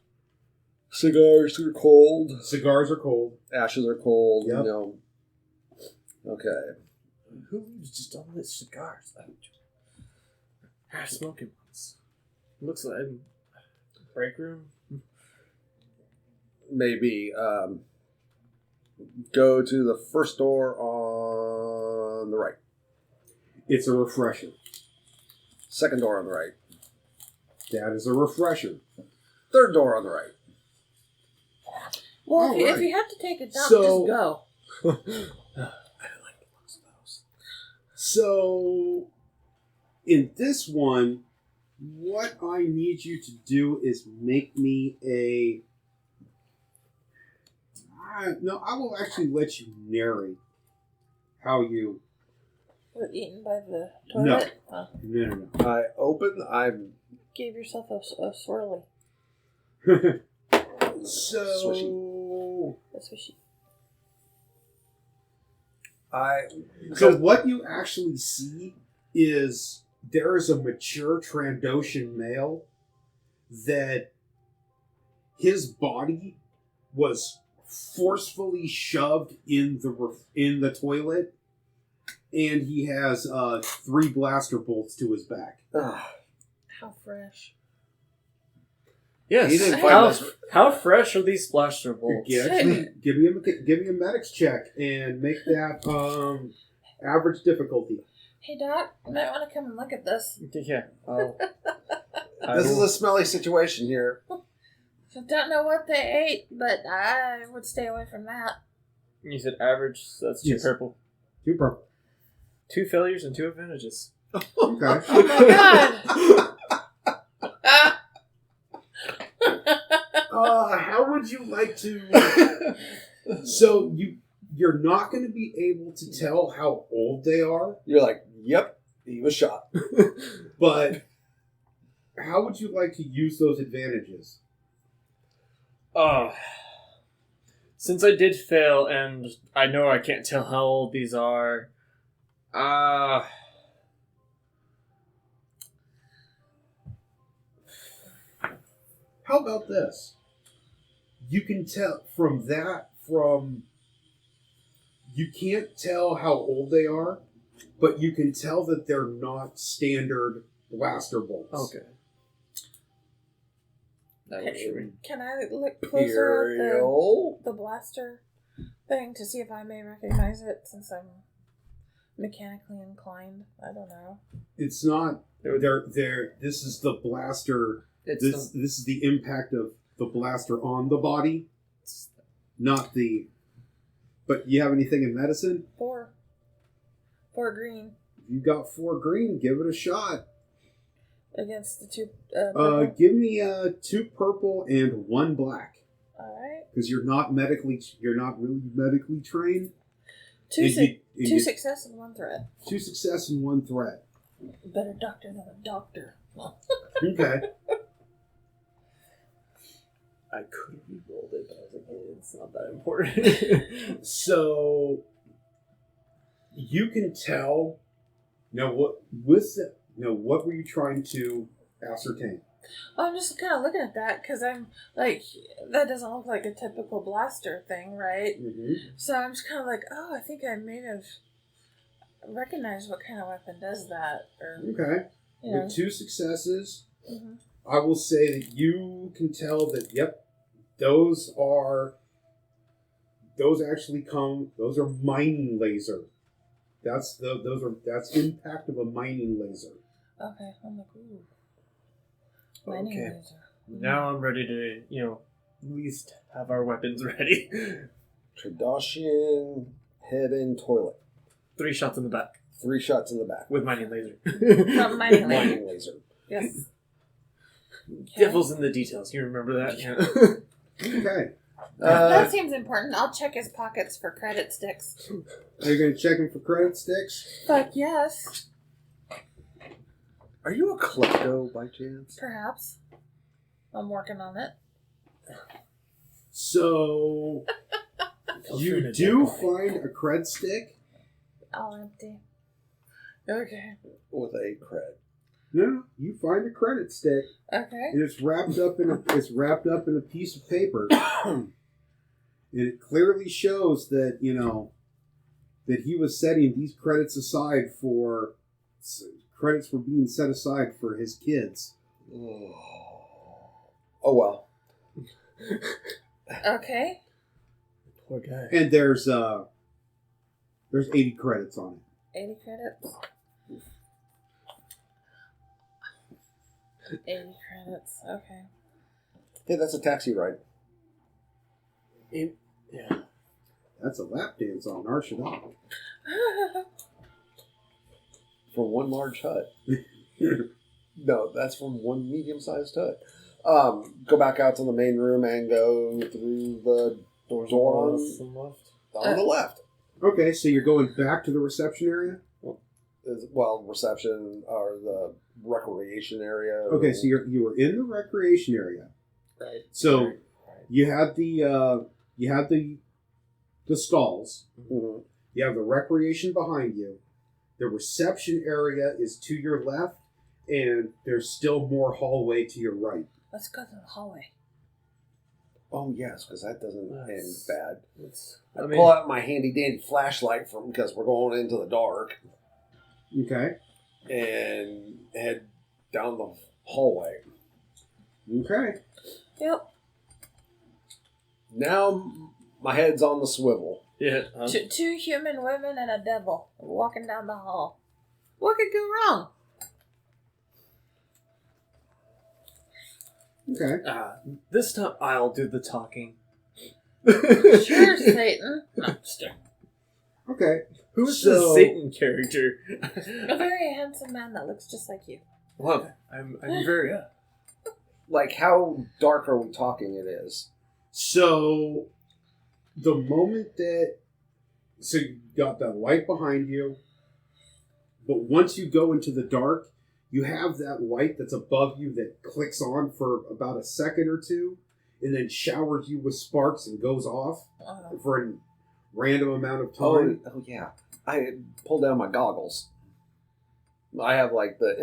Cigars are cold. cigars are cold. Ashes are cold. Yep. Okay. Who leaves just all these cigars out? Smoking ones. Looks like a break room. Maybe go to the first door on the right. It's a refresher. Second door on the right. That is a refresher. Third door on the right. Well, if Alright. you have to take a dump, So- just go. I don't like the looks of those. So, in this one, what I need you to do is make me a... No, I will actually let you narrate how you... Was eaten by the No. toilet? Oh. No. I open. I'm Give yourself a swirly. So... A swishy. So what you actually see is there is a mature Trandoshan male that his body was forcefully shoved in the toilet, and he has 3 blaster bolts to his back. How fresh. Yes. He didn't find this. How fresh are these blaster bolts? Yeah, actually, give me a medics check and make that average difficulty. Hey, Doc, you might want to come and look at this. Yeah. This is a smelly situation here. I don't know what they ate, but I would stay away from that. You said average, so that's 2 Yes. purple. 2 purple. 2 failures and 2 advantages. Okay. Oh my god! How would you like to... So you're not going to be able to tell how old they are, You're like, yep, he was shot. but how would you like to use those advantages? Since I did fail and I know I can't tell how old these are, How about this? You can tell you can't tell how old they are, but you can tell that they're not standard blaster bolts. okay. That works for me. Can I look closer at Imperial. the blaster thing to see if I may recognize it since I'm mechanically inclined? I don't know. It's not. They're. This is the blaster. This is the impact of the blaster on the body, not the. But you have anything in medicine? 4 green You got 4 green. Give it a shot. against the 2 purple. Give me 2 purple and 1 black. All right. Because you're not really medically trained. 2 2 success and 1 threat. 2 success and 1 threat. Better doctor than a doctor. Okay. I could have re-rolled it, but I was like, it's not that important. So you can tell. Now, what were you trying to ascertain? I'm just kind of looking at that because I'm like, that doesn't look like a typical blaster thing, right? Mm-hmm. So I'm just kind of like, oh, I think I may have recognized what kind of weapon does that. Or, Okay. you know. With 2 successes, Mm-hmm. I will say that you can tell that. Yep, those are mining laser. That's impact of a mining laser. Okay, I'm like, ooh. Mining Okay. laser. Now I'm ready to, at least have our weapons ready. Tradacian, head and toilet. 3 shots in the back 3 shots in the back. with mining laser. From mining laser. Mining laser. Yes. Devil's in the details. You remember that? Yeah. Okay. That seems important. I'll check his pockets for credit sticks. Are you going to check him for credit sticks? Fuck yes. Are you a klepto by chance? Perhaps. I'm working on it. So you do find a cred stick. All empty. Okay. With a cred. No, you find a credit stick, Okay. and it's wrapped up in a piece of paper, and it clearly shows that that he was setting these credits aside for credits were being set aside for his kids. Oh well. Okay. Poor guy. And there's 80 credits on it. 80 credits. 80 credits. Okay. Hey, that's a taxi ride. Yeah. That's a lap dance on Arshadon. For one large hut. No, that's from one medium-sized hut. Go back out to the main room and go through the door on the left. Okay, so you're going back to the reception area? Well, reception or the recreation area. Okay, so you were in the recreation area. Right. So you had the stalls. Mm-hmm. You have the recreation behind you. The reception area is to your left, and there's still more hallway to your right. Let's go to the hallway. Oh, yes, because that doesn't end bad. I I pull out my handy-dandy flashlight because we're going into the dark Okay. and head down the hallway. Okay. Yep. Now my head's on the swivel. Yeah. Two human women and a devil walking down the hall. What could go wrong? Okay. This time I'll do the talking. Sure, Satan. No, just kidding. Okay. Who's So- the Satan character? A very handsome man that looks just like you. Love it. I'm very Like, how dark are we talking it is? So the moment that you got that light behind you, but once you go into the dark, you have that light that's above you that clicks on for about a second or two, and then showers you with sparks and goes off for a random amount of time. Oh yeah. I pulled down my goggles. I have like I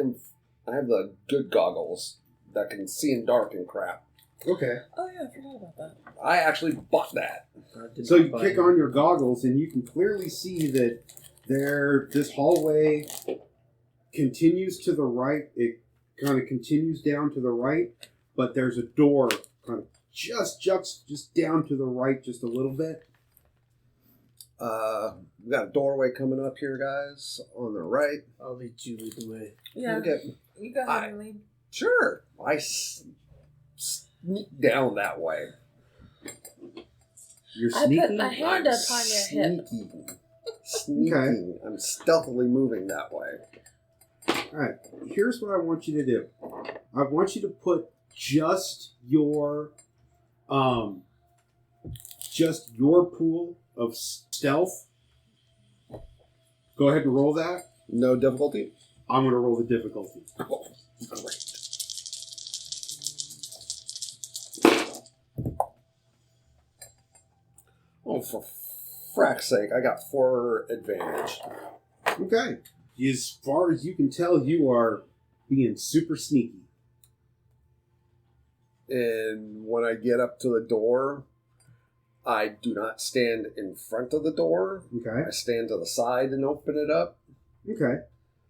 have the good goggles that can see in dark and crap. Okay. Oh yeah, I forgot about that. I actually bought that. So you kick on your goggles, and you can clearly see that this hallway continues to the right. It kind of continues down to the right, but there's a door kind of just down to the right just a little bit. We got a doorway coming up here, guys, on the right. I'll lead the way. Yeah. Okay. You go ahead and lead. Sure. I sneak down that way. You're I sneaking. put my hand up on your hip. Sneaking. Okay. I'm stealthily moving that way. All right. Here's what I want you to do. I want you to put just your pool of stealth. Go ahead and roll that. No difficulty? I'm going to roll the difficulty. Oh, great. Oh, for frack's sake, I got 4 advantage. Okay. As far as you can tell, you are being super sneaky. And when I get up to the door, I do not stand in front of the door. Okay. I stand to the side and open it up. Okay.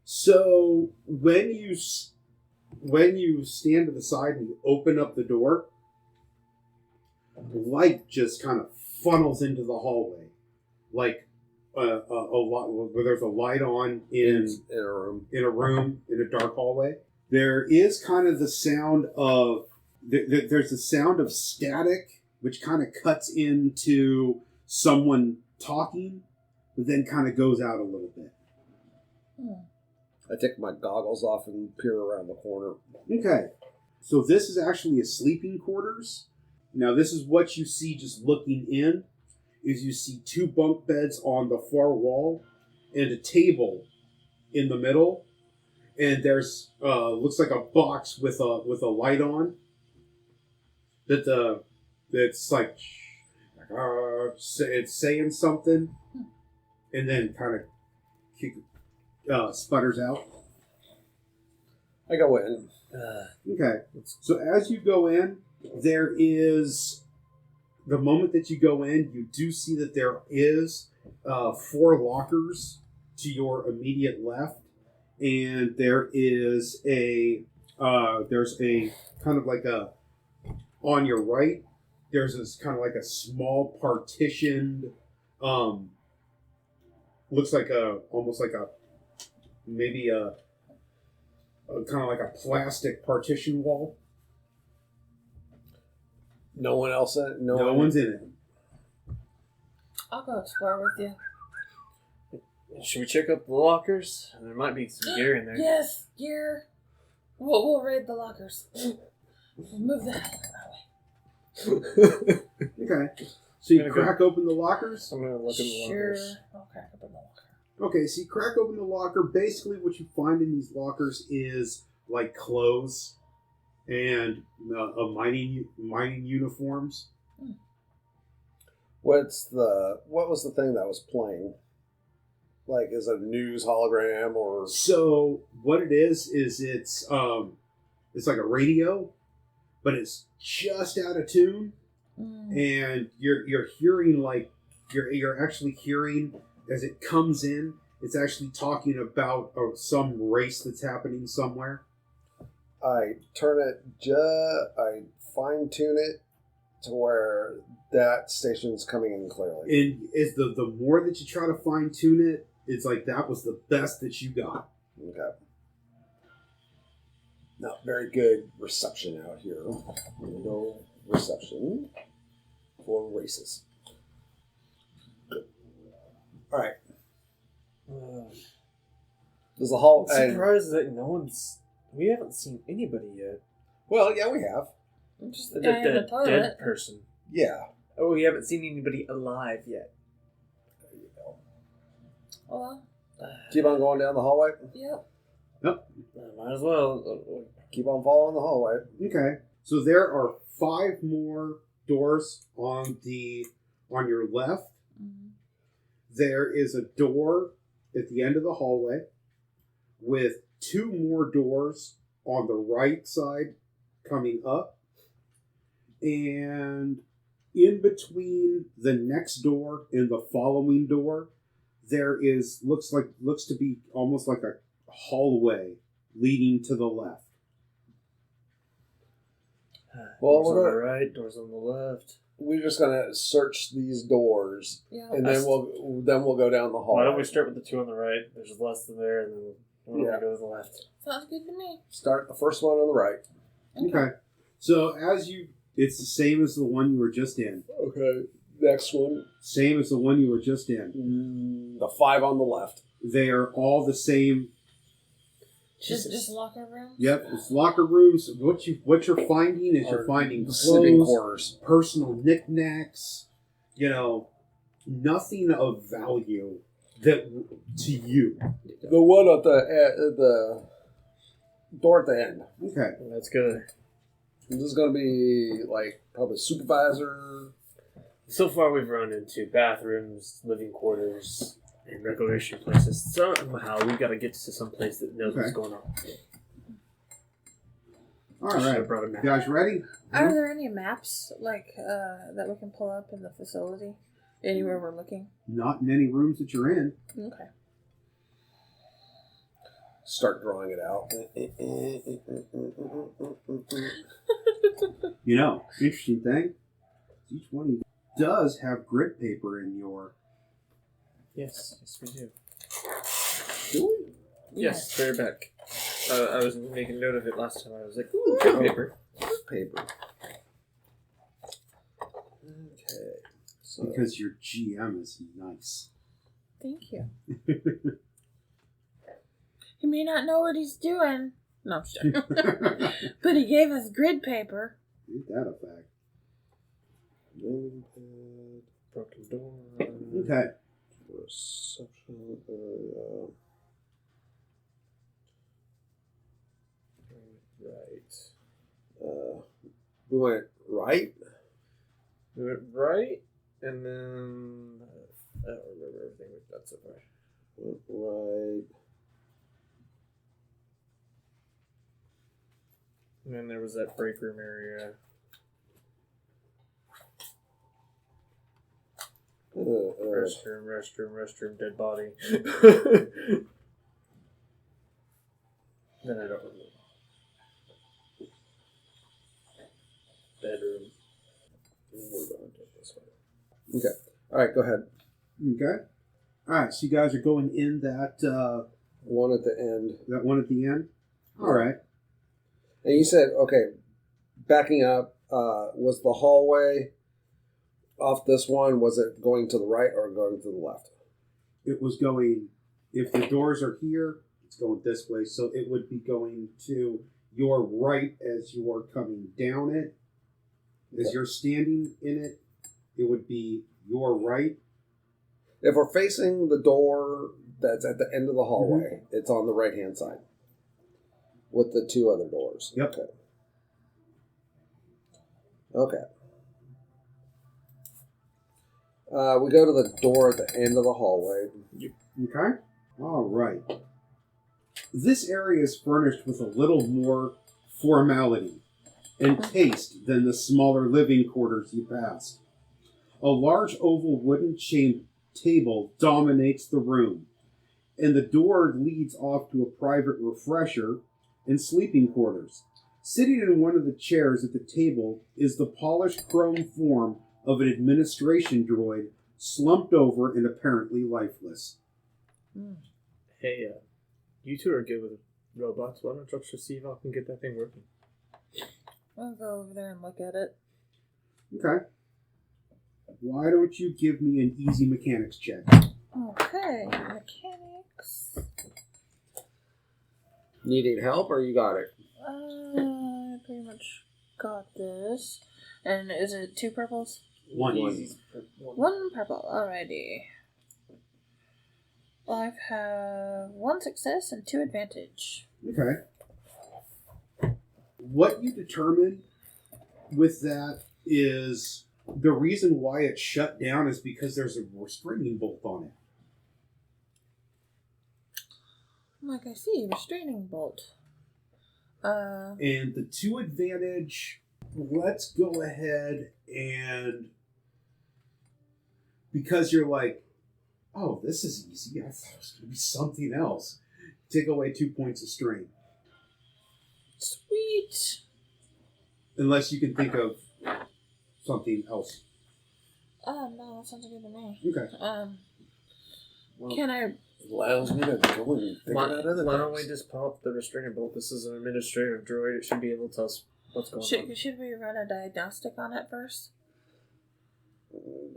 So when you stand to the side and you open up the door, light just kind of funnels into the hallway, like a lot where there's a light on in a room. in a dark hallway. There is kind of the sound of there's the sound of static, which kind of cuts into someone talking, but then kind of goes out a little bit. I take my goggles off and peer around the corner. Okay, so this is actually a sleeping quarters. Now this is what you see just looking in, is you see 2 bunk beds on the far wall and a table in the middle, and there's looks like a box with a light on that's like it's saying something, and then kind of sputters out. I go in. Okay, so as you go in, there is, the moment that you go in, you do see that there is 4 lockers to your immediate left, and there is there's a kind of like a, on your right, there's this kind of like a small partitioned, looks like almost like maybe a kind of like a plastic partition wall. No one else in it? No one's in it. I'll go explore with you. Should we check out the lockers? There might be some gear in there. Yes, gear. We'll raid the lockers. We'll move that way. Okay. So you crack open the lockers? I'm going to look in the Sure. lockers. I'll crack open the locker. Okay, so you crack open the locker. Basically what you find in these lockers is like clothes and mining uniforms. What was the thing that was playing? Like, is it a news hologram or? So what it is it's like a radio, but it's just out of tune, and you're hearing like you're actually hearing as it comes in. It's actually talking about some race that's happening somewhere. I turn it, I fine tune it to where that station's coming in clearly. And is the more that you try to fine tune it, it's like that was the best that you got. Okay. Not very good reception out here. No reception for races. Good. All right. There's a hall. I'm surprised that we haven't seen anybody yet. Well, yeah, we have. Just the guy in the toilet. dead person. Yeah. Oh, we haven't seen anybody alive yet. Well, Keep on going down the hallway. yep. Might as well. Keep on following the hallway. Okay. So there are 5 more doors on your left. Mm-hmm. There is a door at the end of the hallway with 2 more doors on the right side coming up. And in between the next door and the following door, there is looks to be almost like a hallway leading to the left. Well, Doors on we're the right, doors on the left. We're just gonna search these doors, Yeah. and then we'll go down the hallway. Why don't we start with the 2 on the right? There's less than there, and then we'll go to the left. Sounds good to me. Start the first one on the right. Okay. So it's the same as the one you were just in. Okay. Next one. Same as the one you were just in. The 5 on the left. They are all the same. Just locker room? Yep, it's locker rooms. What you're finding is you're finding Sleeping clothes, quarters. personal knickknacks, nothing of value that to you. The one at the door at the end. Okay. That's good. This is going to be like probably supervisor. So far, we've run into bathrooms, living quarters, and recreation places. Somehow, we got to get to some place that knows what's going on. All right. You guys ready? Are there any maps that we can pull up in the facility? Anywhere we're looking? Not in any rooms that you're in. Okay. Start drawing it out. Interesting thing. Each one of you does have grid paper in your. Yes, we do. Do we? Yes, they're back. I was making note of it last time. I was like, ooh, good paper. Paper. Okay. So. Because your GM is nice. Thank you. He may not know what he's doing. No, I'm sure. But he gave us grid paper. Ain't that a fact? Broken door. Okay. Reception area. Right. We went right. We went right, and then I don't remember everything we've done so far. Went right. And then there was that break room area. Restroom, dead body. Then I don't remember. Bedroom. We're going to this way. Okay. All right. Go ahead. Okay. All right. So you guys are going in that One at the end. that one at the end. All right. And you said, okay, backing up, was the hallway off this one, was it going to the right or going to the left? It was going. If the doors are here, it's going this way. So it would be going to your right as you are coming down it. As you're standing in it, it would be your right. If we're facing the door that's at the end of the hallway, it's on the right-hand side with the 2 other doors. Yep. Okay. We go to the door at the end of the hallway. Okay. All right. This area is furnished with a little more formality and taste than the smaller living quarters you passed. A large oval wooden table dominates the room, and the door leads off to a private refresher and sleeping quarters. Sitting in one of the chairs at the table is the polished chrome form of an administration droid, slumped over and apparently lifeless. Hey, you 2 are good with robots. Why don't you just see if I can get that thing working? I'll go over there and look at it. Okay. Why don't you give me an easy mechanics check? Okay, mechanics. Needing help or you got it? I pretty much got this. And is it 2 purples? One. One purple. Alrighty. Well, I have 1 success and 2 advantage. Okay. What you determine with that is the reason why it's shut down is because there's a restraining bolt on it. Like I see, restraining bolt. And the 2 advantage, let's go ahead and, because you're like, oh, this is easy, I thought it was going to be something else. Take away 2 points of strain. Sweet. Unless you can think of something else. No, that sounds good to me. Okay. Well, Can I... allows me to go and figure out other Why don't we things. just pop the restraining bolt? This is an administrative droid. It should be able to tell us what's going on. Should we run a diagnostic on it first?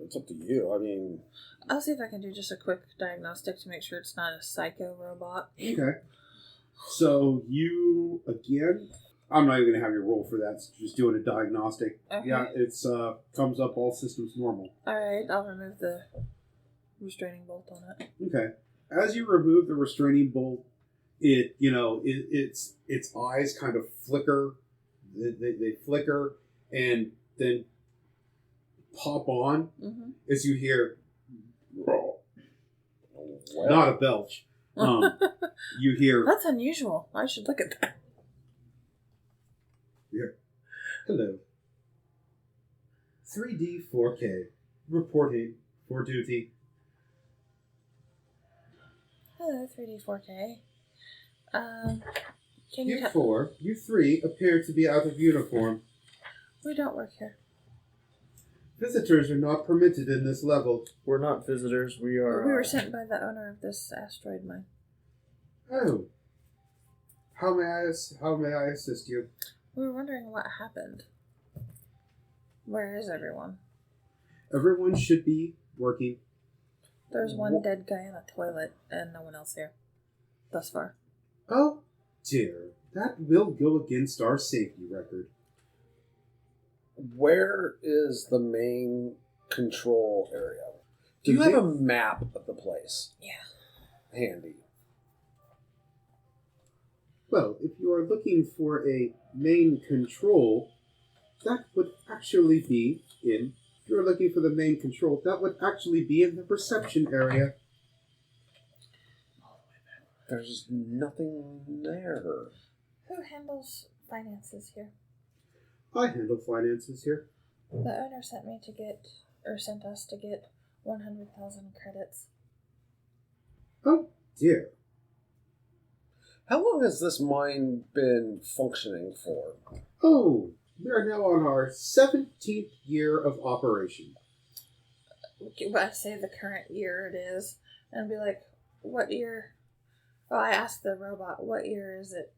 It's up to you. I mean, I'll see if I can do just a quick diagnostic to make sure it's not a psycho robot. Okay. So you, again, I'm not even going to have you roll for that. It's just doing a diagnostic. Okay. Yeah, it's comes up all systems normal. Alright, I'll remove the restraining bolt on it. Okay. As you remove the restraining bolt, its eyes kind of flicker. They flicker and then pop on Mm-hmm. as you hear, well, not a belch. You hear, That's unusual. I should look at that. hello. 3D 4K, reporting for duty. Hello, 3D 4K. Can you You 4, you 3 appear to be out of uniform. We don't work here. Visitors are not permitted in this level. We're not visitors. We are. We were sent by the owner of this asteroid mine. Oh. How may I assist you? We were wondering what happened. Where is everyone? Everyone should be working. There's one dead guy in a toilet and no one else here. Thus far. Oh, dear. That will go against our safety record. where is the main control area? Do you have a map of the place? Yeah. Handy. Well, if you are looking for a main control, that would actually be in... If you're looking for the main control, that would actually be in the reception area. There's nothing there. Who handles finances here? I handle finances here. The owner sent us to get 100,000 credits. Oh, dear. How long has this mine been functioning for? Oh, we are now on our 17th year of operation. I say the current year it is, and be like, what year? Oh, I asked the robot, what year is it?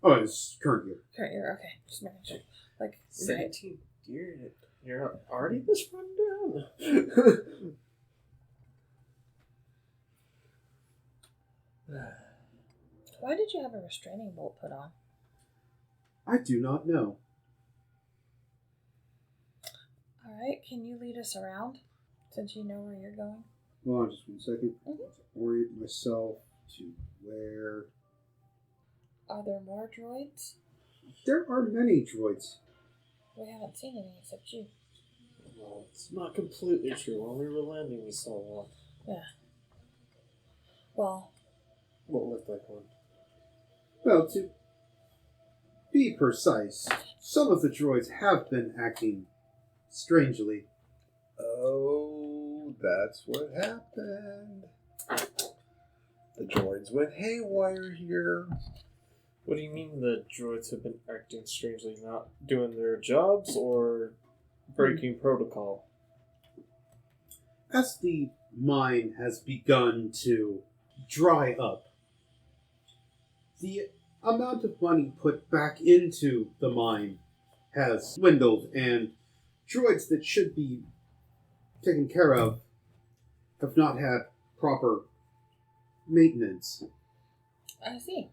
Oh, it's current year. Current year, okay. Just making sure. Like, 17 year. You're already this run down. why did you have a restraining bolt put on? I do not know. Alright, can you lead us around? Since you know where you're going? Hold on just 1 second. Mhm. Orient myself to where... Are there more droids? There are many droids. We haven't seen any except you. Well, it's not completely true. When we were landing, we saw one. Yeah. Well, What looked like one. Well, to be precise, some of the droids have been acting strangely. Oh, that's what happened. The droids went haywire here. What do you mean the droids have been acting strangely, not doing their jobs or breaking protocol? As the mine has begun to dry up, the amount of money put back into the mine has dwindled, and droids that should be taken care of have not had proper maintenance. I see.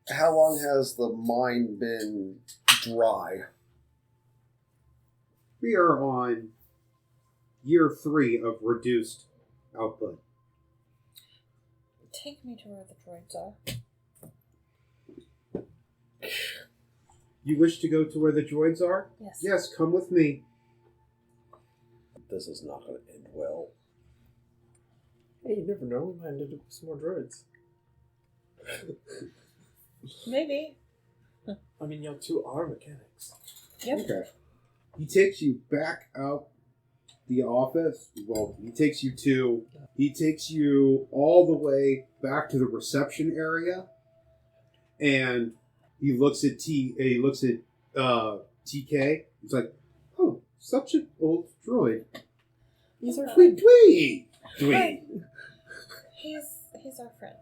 How long has the mine been dry? We are on year 3 of reduced output. Take me to where the droids are. You wish to go to where the droids are? Yes. Yes, come with me. This is not going to end well. Hey, you never know. We might end up with some more droids. Maybe. I mean, y'all two are mechanics. Yep. Okay. He takes you back out the office. Well, he takes you all the way back to the reception area, and he looks at TK. He's like, "Oh, such an old droid." He's our Dwee dwee dwee. He's our friend.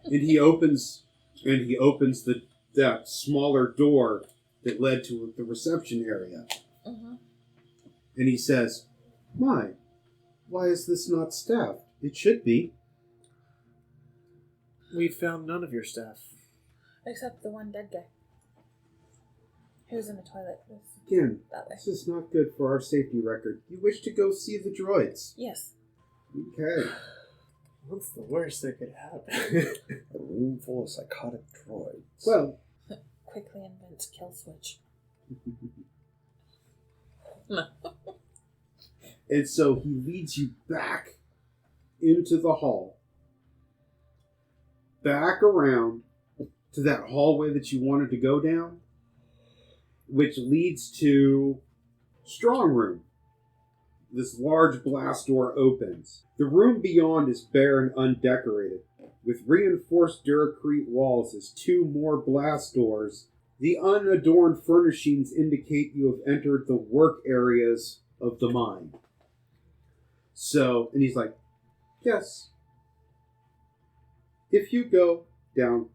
And he opens that smaller door that led to the reception area. Mm-hmm. And he says, "My, why is this not staffed? It should be." We found none of your staff. Except the one dead guy. He was in the toilet. Again, That way. this is not good for our safety record. You wish to go see the droids. Yes. Okay. What's the worst that could happen? A room full of psychotic droids. Well, Quickly invents kill switch. and so he leads you back into the hall. Back around to that hallway that you wanted to go down, which leads to strong room. This large blast door opens. The room beyond is bare and undecorated, with reinforced Duracrete walls as 2 more blast doors. The unadorned furnishings indicate you have entered the work areas of the mine. So, and he's like, "Yes. If you go, and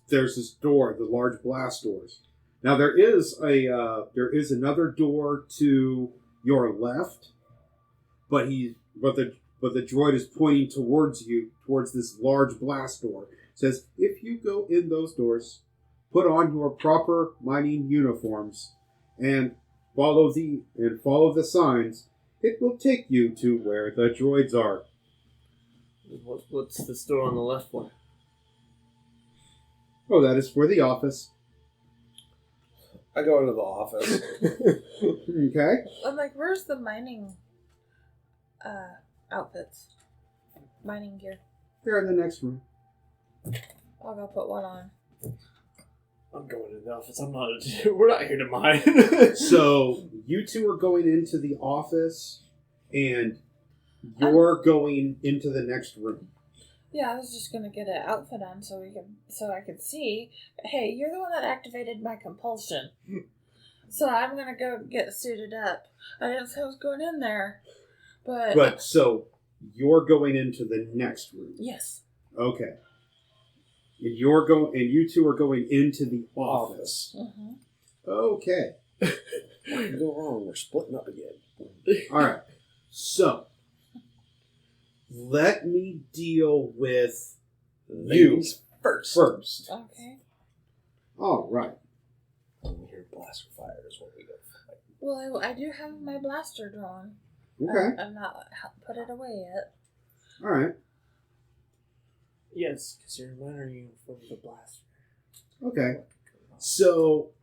there's this door, the large blast doors. Now there is another door to your left, but the droid is pointing towards this large blast door. It says, if you go in those doors, put on your proper mining uniforms and follow the signs, it will take you to where the droids are." What's the store on the left for? Oh, that is for the office. I go into the office. Okay. I'm like, where's the mining outfits? Mining gear. They're in the next room. I'll go put one on. I'm going to the office. We're not here to mine. So you two are going into the office, and you're going into the next room. Yeah, I was just gonna get an outfit on so I could see. Hey, you're the one that activated my compulsion. So I'm gonna go get suited up. I didn't say I was going in there, but So you're going into the next room. yes. Okay. And you two are going into the office. Mm-hmm. Okay. What can go wrong? We're splitting up again. All right. So let me deal with Ladies first. Okay. All right. When we hear blaster fire is what we go for. Well, I do have my blaster drawn. Okay. I'm not put it away yet. All right. Yes, because you're in minor uniform with a blaster. Okay. So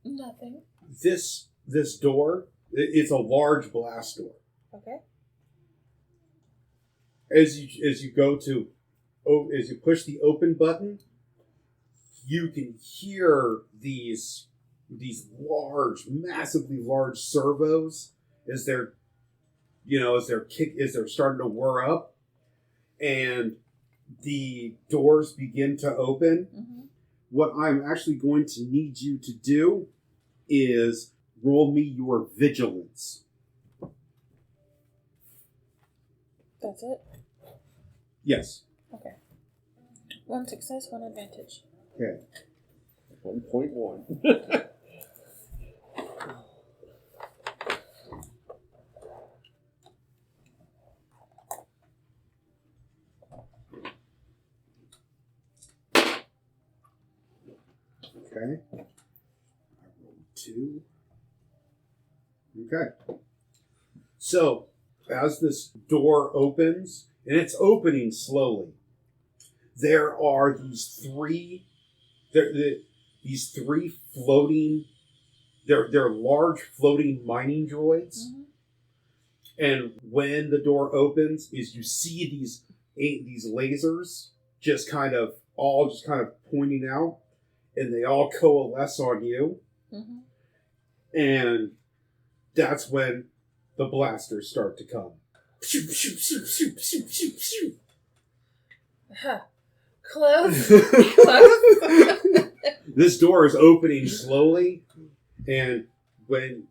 Nothing. this door, it's a large blast door. Okay. As you push the open button, you can hear these massively large servos as they're starting to whir up, and the doors begin to open. Mm-hmm. What I'm actually going to need you to do is roll me your vigilance. That's it? Yes. Okay. 1 success, 1 advantage. Okay. 1.1. Okay. I rolled 2. Okay. So, as this door opens, and it's opening slowly, there are these three floating. They're large floating mining droids. Mm-hmm. And when the door opens, is you see these lasers just kind of pointing out, and they all coalesce on you. Mm-hmm. And that's when the blasters start to come. Shoot, shoot, shoot, shoot, shoot, shoot, shoot. Huh. Close. Close. This door is opening slowly, and when...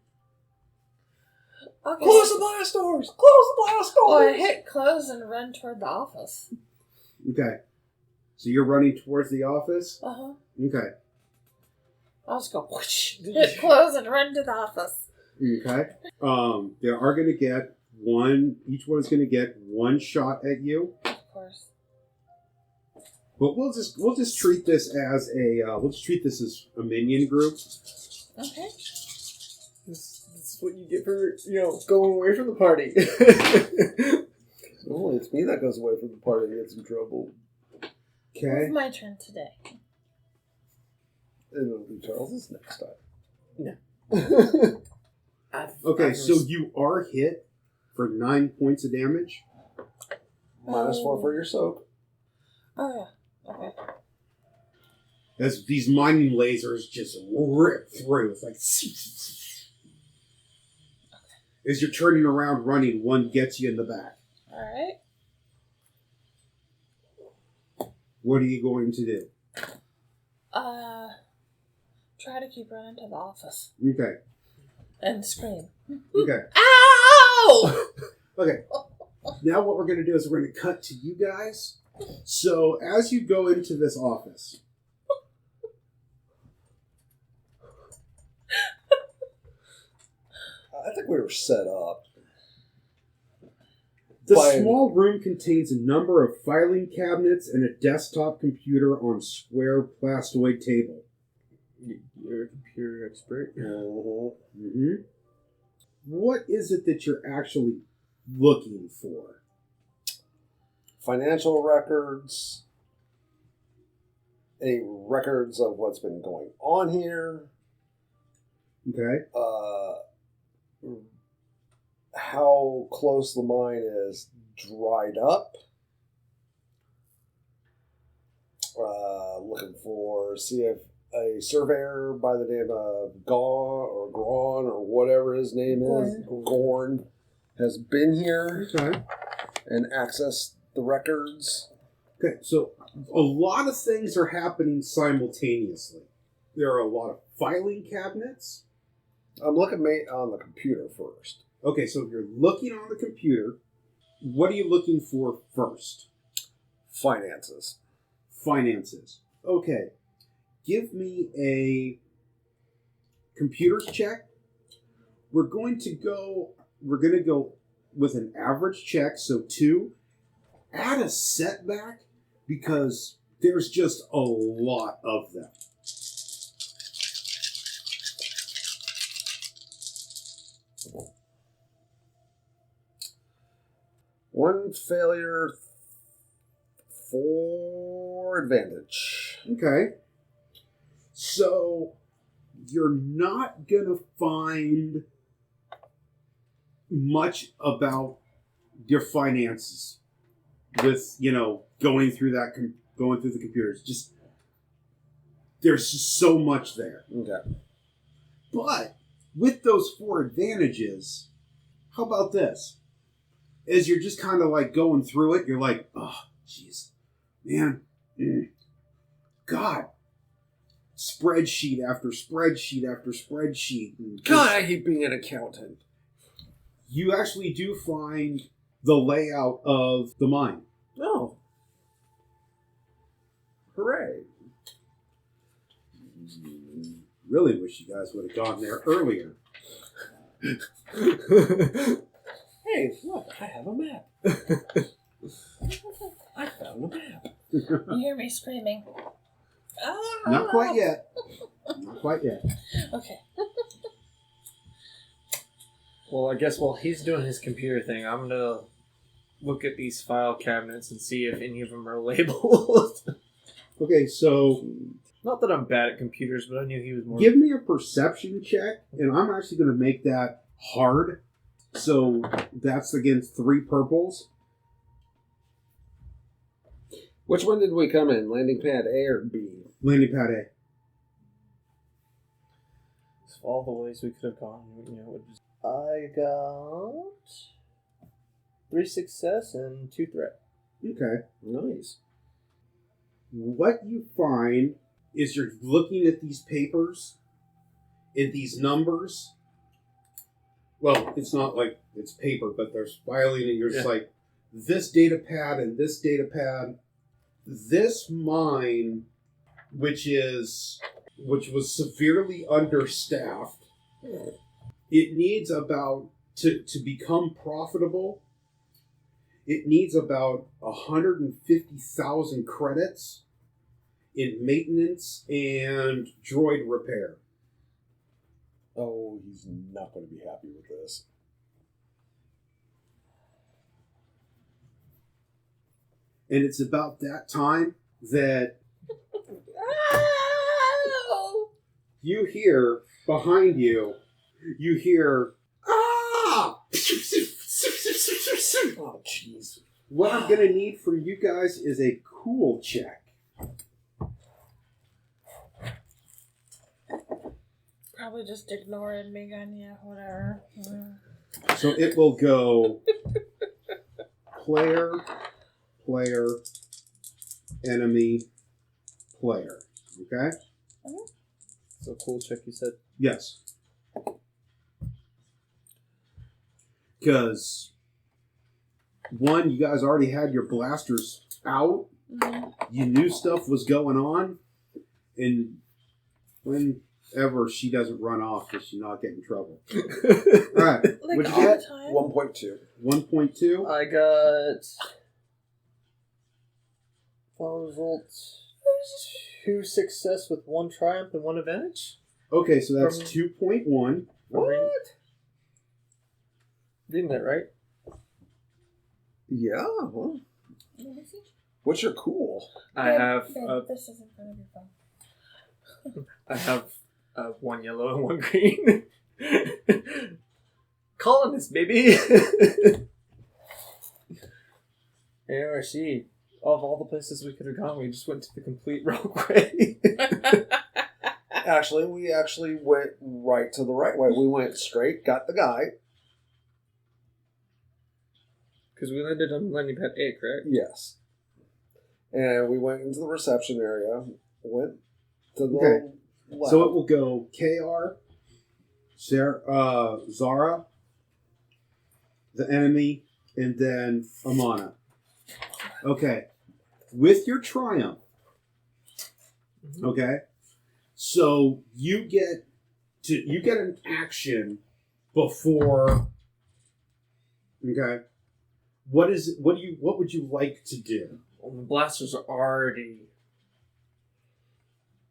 Okay. Close the blast doors! Close the blast doors! Oh, I hit close and run toward the office. Okay. So you're running towards the office? Uh-huh. Okay. I'll just go whoosh, hit close and run to the office. Okay. They are going to get one... Each one is going to get one shot at you. Of course. But we'll just treat this as a minion group. Okay. This is what you get for, going away from the party. Only it's me that goes away from the party and gets in trouble. Okay. It's my turn today. And it'll be Charles's next time. No. Okay, so you are hit for 9 points of damage. -4 for your soak. Oh, yeah. Okay. As these mining lasers just rip through. It's like... As you're turning around running, one gets you in the back. Alright. What are you going to do? Try to keep running to the office. Okay. And scream. Okay. Ow! Okay. Now what we're going to do is we're going to cut to you guys. So as you go into this office... I think we were set up. The Fine. small room contains a number of filing cabinets and a desktop computer on a square plastoid table. You're a computer expert. Mm-hmm. What is it that you're actually looking for? Financial records. Any records of what's been going on here. Okay. How close the mine is dried up. Looking for, see if a surveyor by the name of Gawn or whatever his name is, Gorn, has been here Okay. and accessed the records. Okay, so a lot of things are happening simultaneously. There are a lot of filing cabinets. I'm looking on the computer first. Okay, so if you're looking on the computer, what are you looking for first? Finances. Finances. Okay. Give me a computers check. We're going to go with an average check, so 2. Add a setback because there's just a lot of them. One failure, 4 advantage. Okay. So you're not going to find much about your finances with, going through the computers. Just there's just so much there. Okay. But with those 4 advantages, how about this? As you're just kind of like going through it, you're like, oh, jeez, man, God, spreadsheet after spreadsheet after spreadsheet. And God, I hate being an accountant. You actually do find the layout of the mine. Oh. Hooray. Really wish you guys would have gone there earlier. Hey, look, I have a map. I found a map. You hear me screaming. Ah! Not quite yet. Not quite yet. Okay. Well, I guess while he's doing his computer thing, I'm gonna look at these file cabinets and see if any of them are labeled. Okay, so Not that I'm bad at computers, but I knew he was more. give me a perception check, and I'm actually going to make that hard. So that's against 3 purples. Which one did we come in? Landing pad A or B? Landing pad A. All the ways we could have gone. I got 3 success and 2 threat. Okay. Nice. What you find is you're looking at these papers and these numbers. Well, it's not like it's paper, but there's filing, and you're just like, this data pad and this data pad. This mine, which was severely understaffed, it needs about, to become profitable, it needs about 150,000 credits in maintenance and droid repair. Oh, he's not going to be happy with this. And it's about that time that you hear behind you, ah! Oh, jeez. What I'm going to need from you guys is a cool check. Probably just ignoring me, and yeah, whatever. So it will go player, enemy, player. Okay? So cool check, you said? Yes. Because, one, you guys already had your blasters out. Mm-hmm. You knew stuff was going on. And whenever she doesn't run off, does she not get in trouble? All right. Like What'd you all get? the time? 1.2. 1.2? I got final results 2 success with 1 triumph and 1 advantage. Okay, so that's From- 2.1. What? Reading that right? Yeah, well, Let me see. what's your cool? I have This is in front of your phone. I have 1 yellow and 1 green. Colonist, baby. ARC. Of all the places we could have gone, we just went to the complete wrong way. Actually, we went right to the right way. We went straight, got the guy. Because we landed on landing pad A, correct? Yes. And we went into the reception area, went to the Okay. left. So it will go KR, Zara, the enemy, and then Amana. Okay. With your triumph, okay, so you get an action before. Okay. What would you like to do? Well, the blasters are already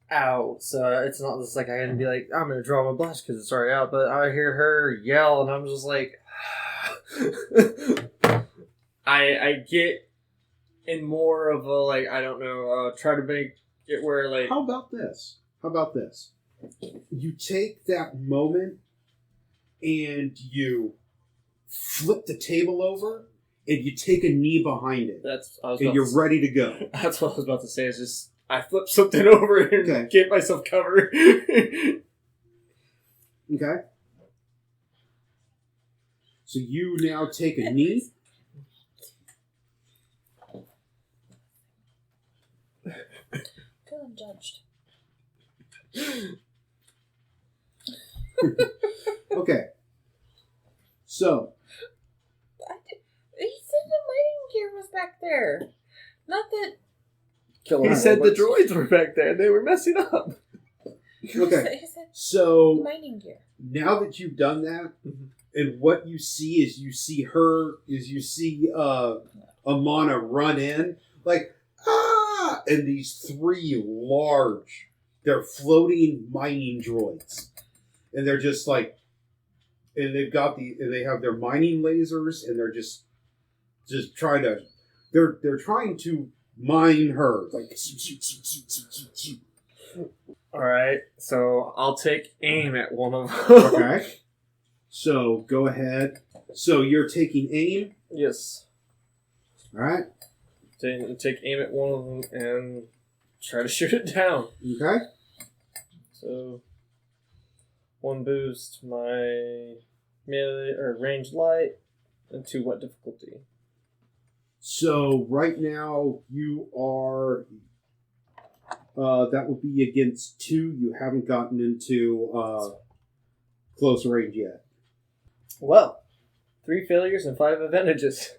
out, so it's not just like I can be like, I'm gonna draw my blast because it's already out, but I hear her yell and I'm just like I get in more of a like, I don't know, try to make it where like How about this? You take that moment and you flip the table over and you take a knee behind it. And you're ready to go. That's what I was about to say. Is just I flip something over and Okay. get myself covered. Okay? So you now take a knee. Feeling judged. Okay. So, He said the mining gear was back there. Not that. Killing He said the robots. droids were back there and they were messing up. okay. He said So mining gear. now that you've done that, Mhm. and what you see is you see Amana run in, like, ah! And these 3 large, they're floating mining droids. And they're just like, and they have their mining lasers, and they're just trying to, they're trying to mine her. Like, Alright, so I'll take aim at one of them. okay. So go ahead. So you're taking aim. Yes. All right. Take aim at one of them and try to shoot it down. Okay. So, 1 boost, my melee or ranged light, and 2 what difficulty. So right now you are. That will be against 2. You haven't gotten into close range yet. Well, 3 failures and 5 advantages.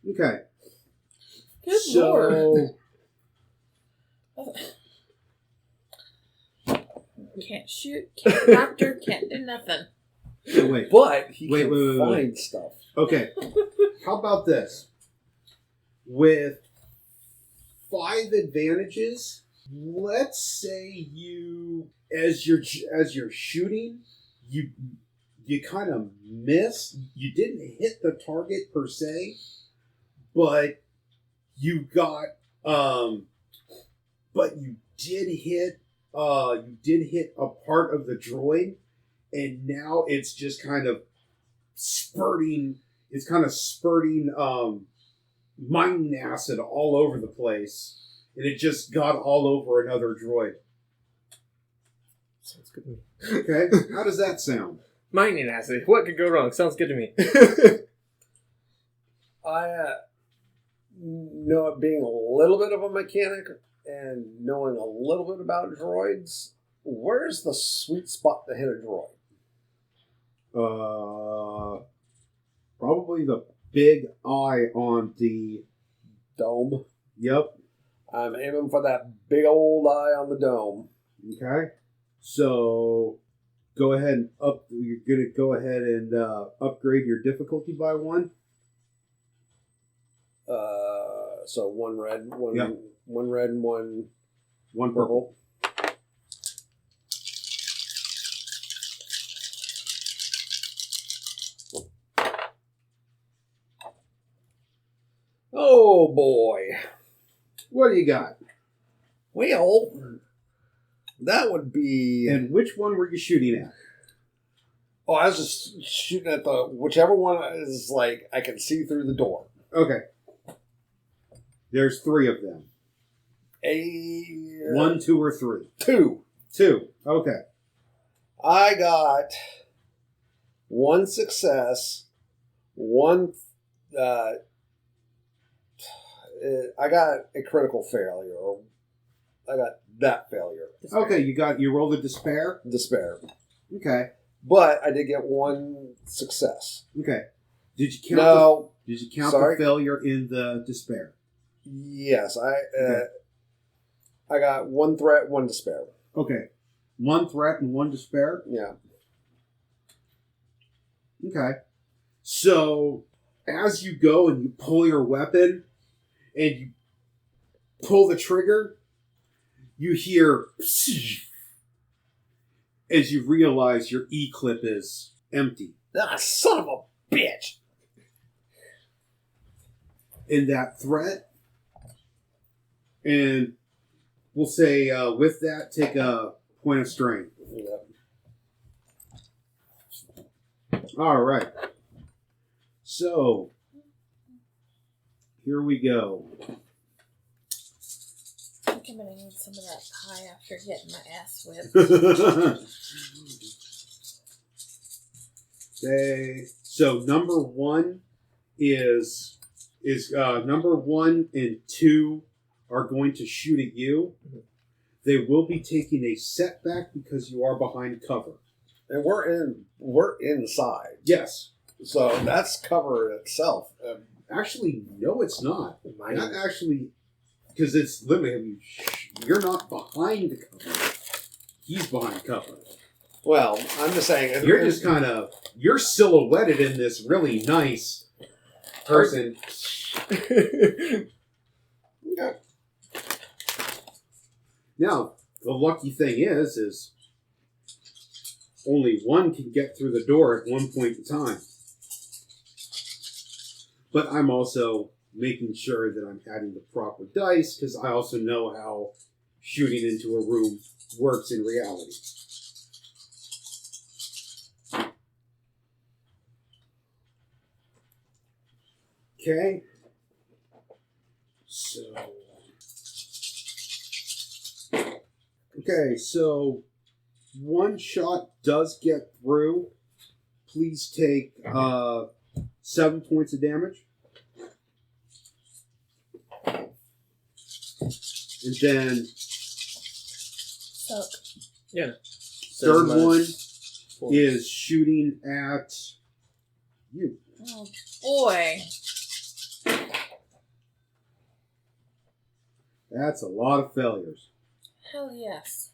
Okay. Good So lord. Can't shoot, can't doctor, can't do nothing. wait. But he Wait, can wait, wait, find stuff. Okay. How about this? With 5 advantages, let's say you, as you're shooting, you kind of miss. You didn't hit the target per se, but you got but you did hit a part of the droid, and now it's just kind of spurting. It's kind of spurting mining acid all over the place, and it just got all over another droid. Sounds good to me. Okay, how does that sound? Mining acid. What could go wrong? Sounds good to me. I know it being a little bit of a mechanic and knowing a little bit about droids. Where's the sweet spot to hit a droid? Probably the big eye on the Dome. Yep. I'm aiming for that big old eye on the dome. Okay. So go ahead and you're gonna go ahead and upgrade your difficulty by 1. So 1 red, 1 Yep. 1 red and 1 1 purple. Oh boy. What do you got? Well, that would be. And which one were you shooting at? Oh, I was just shooting at the whichever one is like I can see through the door. Okay. There's 3 of them. 1, 2, or 3. 2. 2. Okay. I got 1 success, 1. I got a critical failure. I got that failure. Okay, you rolled a despair? Despair. Okay. But I did get 1 success. Okay. Did you count No. Did you count Sorry? the failure in the despair? Yes, Okay. I got 1 threat, 1 despair. Okay. 1 threat and 1 despair? Yeah. Okay. So, as you go and you pull your weapon and you pull the trigger, you hear as you realize your E-clip is empty. Ah, son of a bitch! In that threat, and we'll say with that, take a point of strength. Yep. All right. So, here we go. I think I'm gonna need some of that pie after getting my ass whipped. Okay. So number 1 is number 1 and 2 are going to shoot at you. They will be taking a setback because you are behind cover. And we're inside. Yes. So that's cover itself. Actually, no, it's not. Not actually, because it's literally, you're not behind the cover. He's behind cover. Well, I'm just saying. You're just kind of, you're silhouetted in this really nice person. Okay. Now, the lucky thing is only one can get through the door at one point in time. But I'm also making sure that I'm adding the proper dice, because I also know how shooting into a room works in reality. Okay. So one shot does get through. Please take 7 points of damage. And then So, Yeah. third one Four. is shooting at you. oh boy. That's a lot of failures. Hell yes.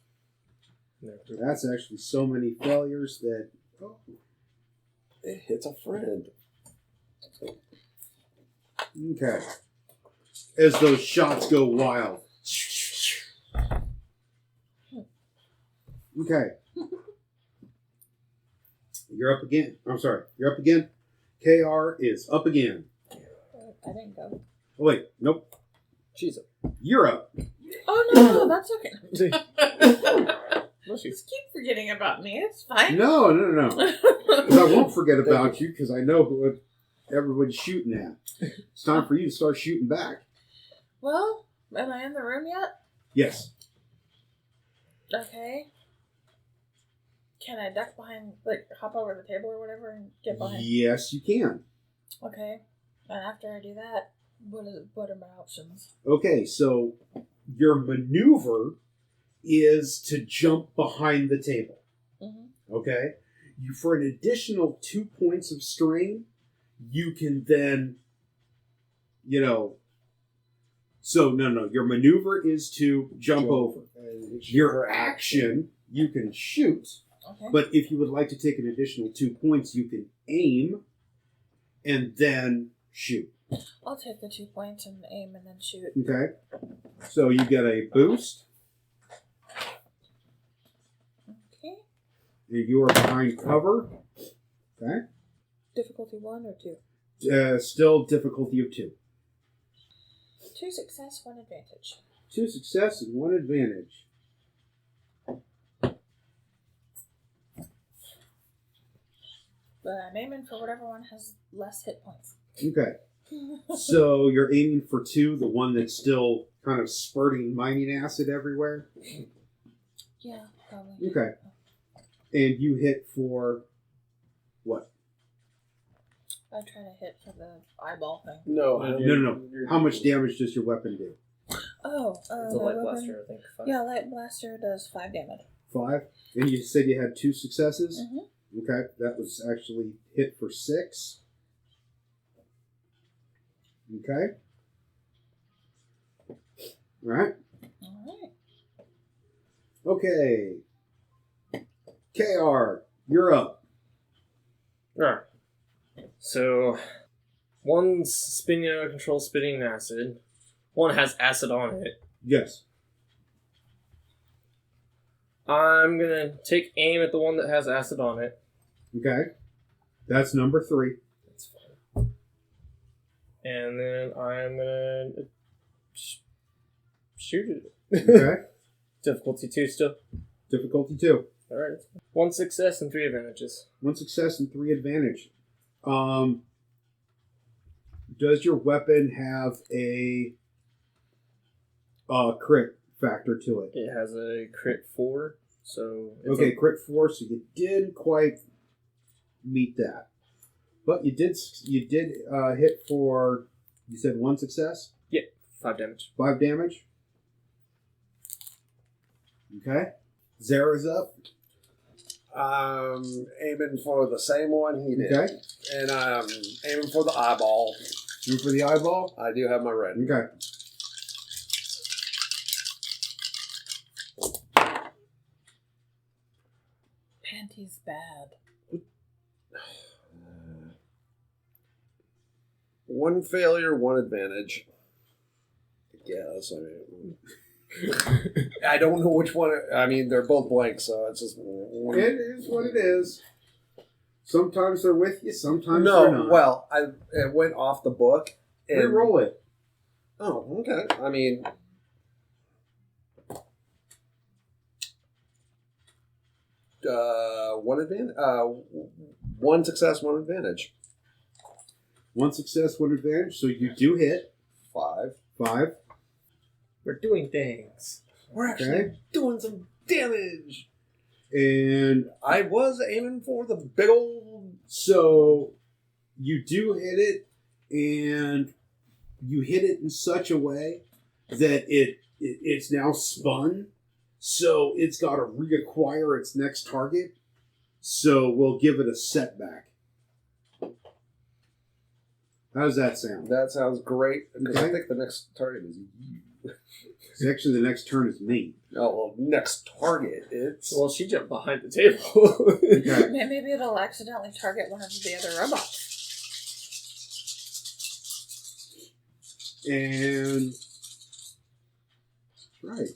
That's actually so many failures that... Oh, It hits a friend. okay. As those shots go wild. Okay. You're up again. I'm sorry. You're up again. KR is up again. I didn't go. Oh, wait. Nope. She's up. You're up. Oh no, that's okay. Well, she's Just keep forgetting about me. It's fine. No. 'Cause I won't forget about you, because I know what everybody's shooting at. It's time for you to start shooting back. Well, am I in the room yet? Yes. Okay. Can I duck behind, like, hop over the table or whatever and get behind? Yes, you can. Okay. And after I do that, what are my options? Okay, so your maneuver is to jump behind the table. Mm-hmm. Okay? For an additional 2 points of strain, you can then, so no. Your maneuver is to jump over. Your action, you can shoot. Okay. But if you would like to take an additional 2 points, you can aim and then shoot. I'll take the 2 points and aim and then shoot. Okay? So you get a boost, Okay. and you are behind cover. Okay? Difficulty 1 or 2? Still difficulty of 2. 2 success, 1 advantage. 2 success and 1 advantage. But I'm aiming for whatever one has less hit points. Okay. So you're aiming for 2, the one that's still kind of spurting mining acid everywhere. Yeah, probably. Okay. And you hit for what? I try to hit for the eyeball thing. No. No. How much damage does your weapon do? Oh, It's a my light weapon- blaster, I think. 5. Yeah, light blaster does 5 damage. 5? And you said you had 2 successes? Mm-hmm. Okay. That was actually hit for 6. Okay. All right. Alright. Okay. KR, you're up. Alright. So, one's spinning out of control, spitting acid. One has acid on it. Yes. I'm gonna take aim at the one that has acid on it. Okay. That's number 3. That's fine. And then I'm gonna shoot it. Okay. Difficulty 2 still. Difficulty 2. Alright. 1 success and 3 advantages. 1 success and 3 advantage. Does your weapon have a crit factor to it? It has a crit 4, so... it's Okay, crit 4, so you didn't quite meet that. But you did hit for, you said 1 success? 5 damage. 5 damage? Okay. Zara's up. Aiming for the same one he did. Okay. And I'm aiming for the eyeball. Shoot for the eyeball? I do have my red. Okay. Panty's bad. 1 failure, 1 advantage. I guess. I mean, I don't know which one. I mean, they're both blank, so it's just. It is what it is. Sometimes they're with you, sometimes No, they're not. well, it went off the book. And, Reroll it. Oh, okay. I mean, one advantage. One success, one advantage. One success, one advantage. So you do hit. 5. 5. We're doing things. We're actually doing some damage. And I was aiming for the big old. so you do hit it, and you hit it in such a way that it's now spun. So it's got to reacquire its next target. So we'll give it a setback. How does that sound? That sounds great. Because Okay. I think the next target is you. Actually, the next turn is me. Oh, well, next target, it's. Well, she jumped behind the table. Okay. Maybe it'll accidentally target one of the other robots. And right.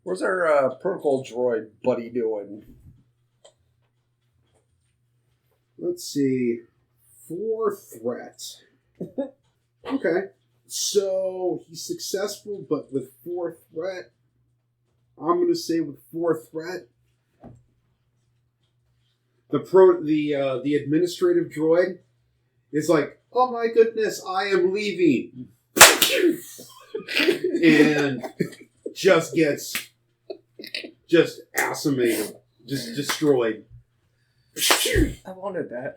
Where's our protocol droid buddy doing? Let's see. 4 threats. Okay. So he's successful, but with 4 threat. I'm going to say with 4 threat. The administrative droid is like, oh my goodness, I am leaving. And just gets decimated, just destroyed. I wanted that.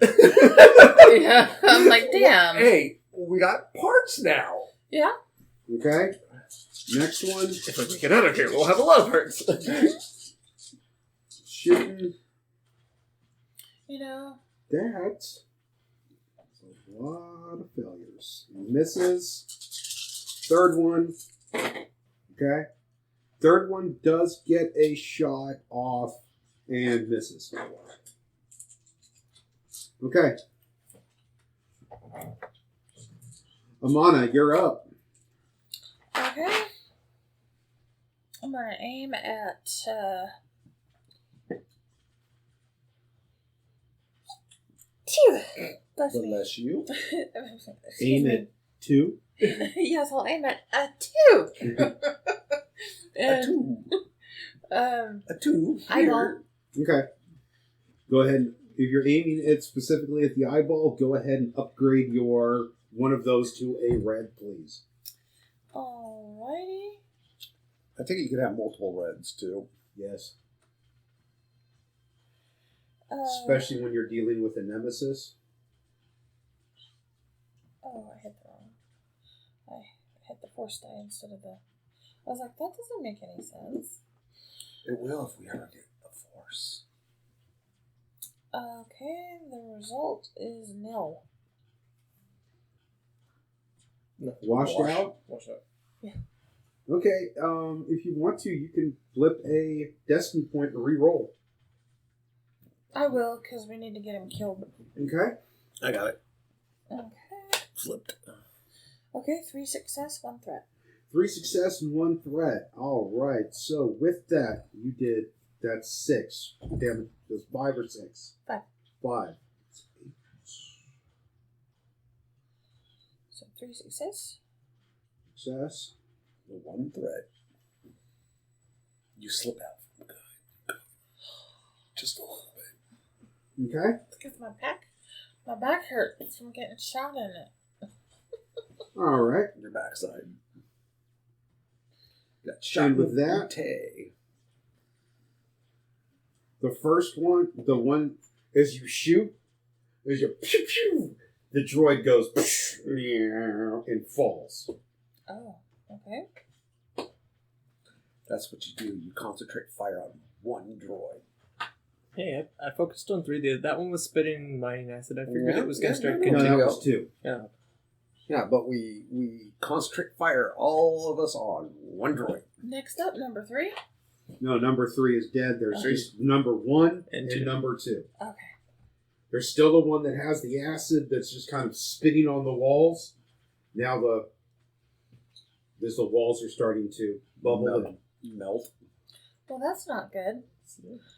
Yeah, I'm like, damn. Hey, we got parts now. Yeah. Okay. Next one. If we get out of here, we'll have a lot of hurts. Shooting. You know. That's a lot of failures. Misses. Third one. Okay. Third one does get a shot off and misses. Okay. Amana, you're up. Okay. I'm gonna aim at Bless me. Bless you. Excuse Aim me. at 2. Yes, I'll aim at a 2. A 2. A 2. Eyeball. Okay. Go ahead. And, if you're aiming it specifically at the eyeball, go ahead and upgrade your one of those to a red, please. Alrighty. I think you could have multiple reds too. Yes. Uh, Especially when you're dealing with a nemesis. Oh, I hit the wrong. I hit the force die instead of the. I was like, that doesn't make any sense. It will if we ever get the force. Okay, the result is nil. No. Washed out? Wash out. Okay, if you want to, you can flip a destiny point and re-roll. I will, because we need to get him killed. Okay? I got it. Okay. Flipped. Okay, 3 success, 1 threat. 3 success and 1 threat. Alright, so with that, you did, that's 6. Damn it, there's 5 or 6? 5. 5. So 3 success. Success. The 1 thread. You slip out from the guy. Just a little bit. Okay? Because my back hurts from getting shot in it. Alright. Your backside. Got shot And with in that- the booty. The first one, the one, as you shoot, as you pew pew, the droid goes and falls. Oh, okay. That's what you do. You concentrate fire on one droid. Hey, I focused on 3. That one was spitting mine acid. I figured it was going to start no, No, continuing. that was 2. Yeah. Yeah, but we concentrate fire, all of us, on one droid. Next up, number 3. No, number 3 is dead. There's Okay. just number 1 And and 2. number 2. Okay. There's still the one that has the acid that's just kind of spitting on the walls. Now the walls are starting to bubble and melt. Well, that's not good.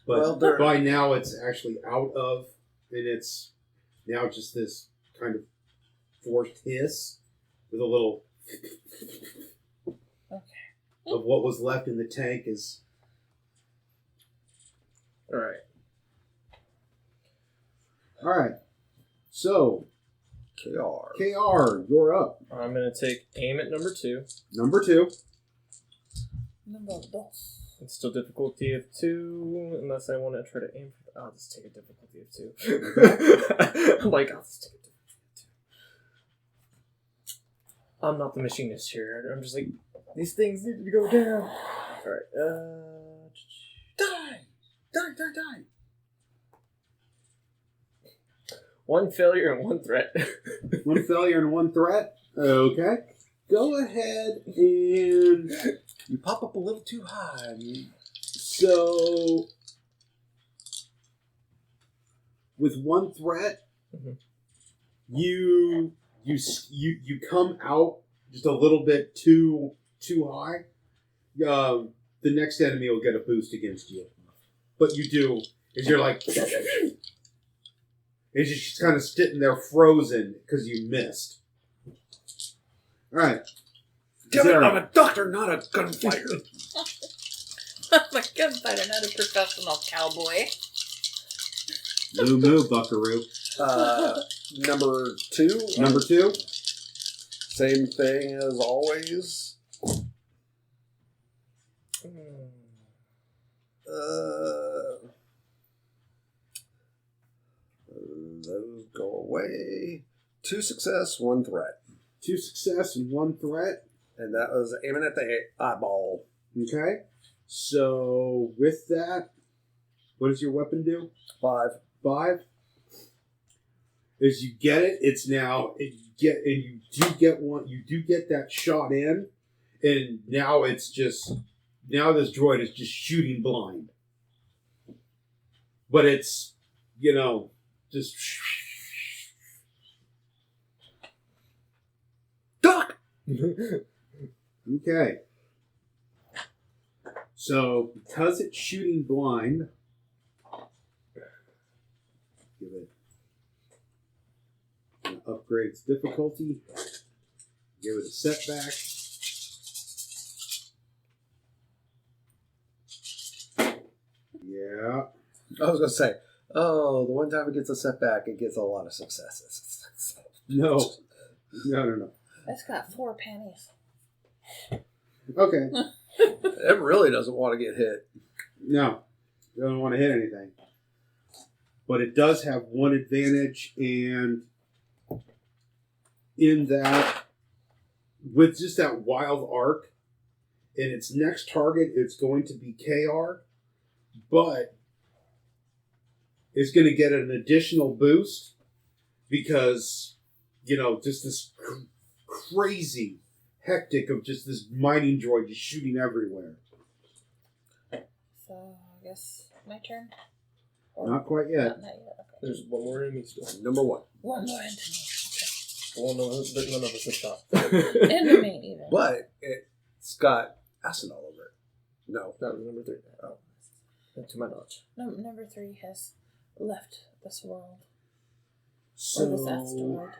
But by now it's actually out of, and it's now just this kind of forced hiss with a little of what was left in the tank is. All right. All right. So, KR, you're up. I'm going to take aim at number 2. Number 2. Number dos. It's still difficulty of 2, unless I want to try to aim for... I'll just take a difficulty of 2. I'm like, I'll just take a difficulty of 2. I'm not the machinist here. I'm just like, these things need to go down. Alright, Die! 1 failure and 1 threat. 1 failure and 1 threat. Okay. Go ahead and... You pop up a little too high. So, with 1 threat, you come out just a little bit too high. The next enemy will get a boost against you. But you do, is you're like... It's just kind of sitting there frozen because you missed. Alright. Damn it, I'm a doctor, not a gunfighter. I'm a gunfighter, not a professional cowboy. Moo moo, buckaroo. Number 2. Number 2. Same thing as always. Those go away. 2 success, 1 threat. 2 success and 1 threat. And that was aiming at the eyeball. Okay. So with that, what does your weapon do? 5. 5. As you get it, it's now you do get one. You do get that shot in, and now it's just this droid is just shooting blind. But it's just Duck. Okay. So because it's shooting blind, give it. Upgrade its difficulty. Give it a setback. Yeah. I was going to say, the one time it gets a setback, it gets a lot of successes. No. It's got 4 panties. Okay. It really doesn't want to get hit. No. It doesn't want to hit anything. But it does have one advantage, and in that, with just that wild arc, and its next target, it's going to be KR, but it's going to get an additional boost because, just this crazy hectic of just this mining droid just shooting everywhere. So, I guess my turn? Not quite yet. Not yet, okay. There's one more enemy still. Number 1. One more enemy. Well, no, none of us have shot. Enemy, even. But it's got acid all over it. No. That was number 3. Oh. To my knowledge. Number 3 has left this world. So Or this asteroid.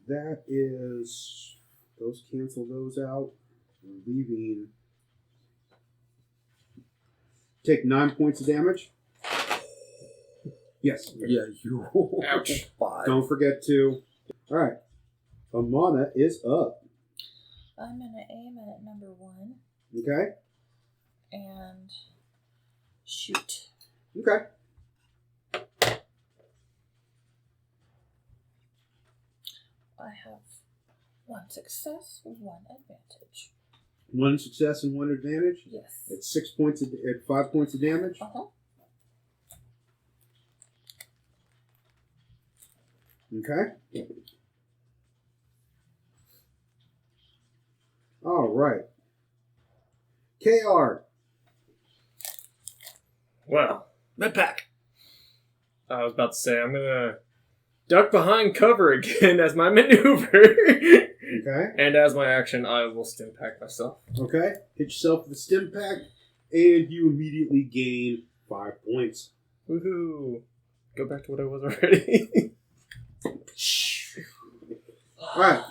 that is, those cancel those out. We're leaving. Take 9 points of damage. Yes. Yeah, you. Ouch. 5. Don't forget to. All right. Amana is up. I'm going to aim at number 1 Okay. and shoot. Okay. I have 1 success, 1 advantage. 1 success and 1 advantage. Yes. It's 6 points at 5 points of damage. Uh-huh. Okay. All right. KR. Well, Med pack. I was about to say, I'm gonna duck behind cover again as my maneuver. Okay. And as my action, I will stim pack myself. Okay. Hit yourself with the stim pack, and you immediately gain 5 points. Woohoo! Go back to what I was already. Alright.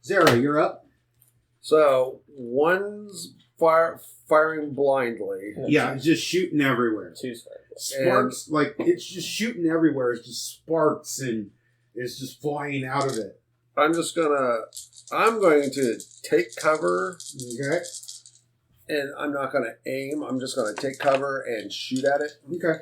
Zara, you're up. So, one's firing blindly. Yeah, it's just shooting everywhere. Two strikes. Sparks, like, it's just shooting everywhere. It's just sparks, and it's just flying out of it. I'm going to take cover, Okay. and I'm not going to aim. I'm just going to take cover and shoot at it. Okay.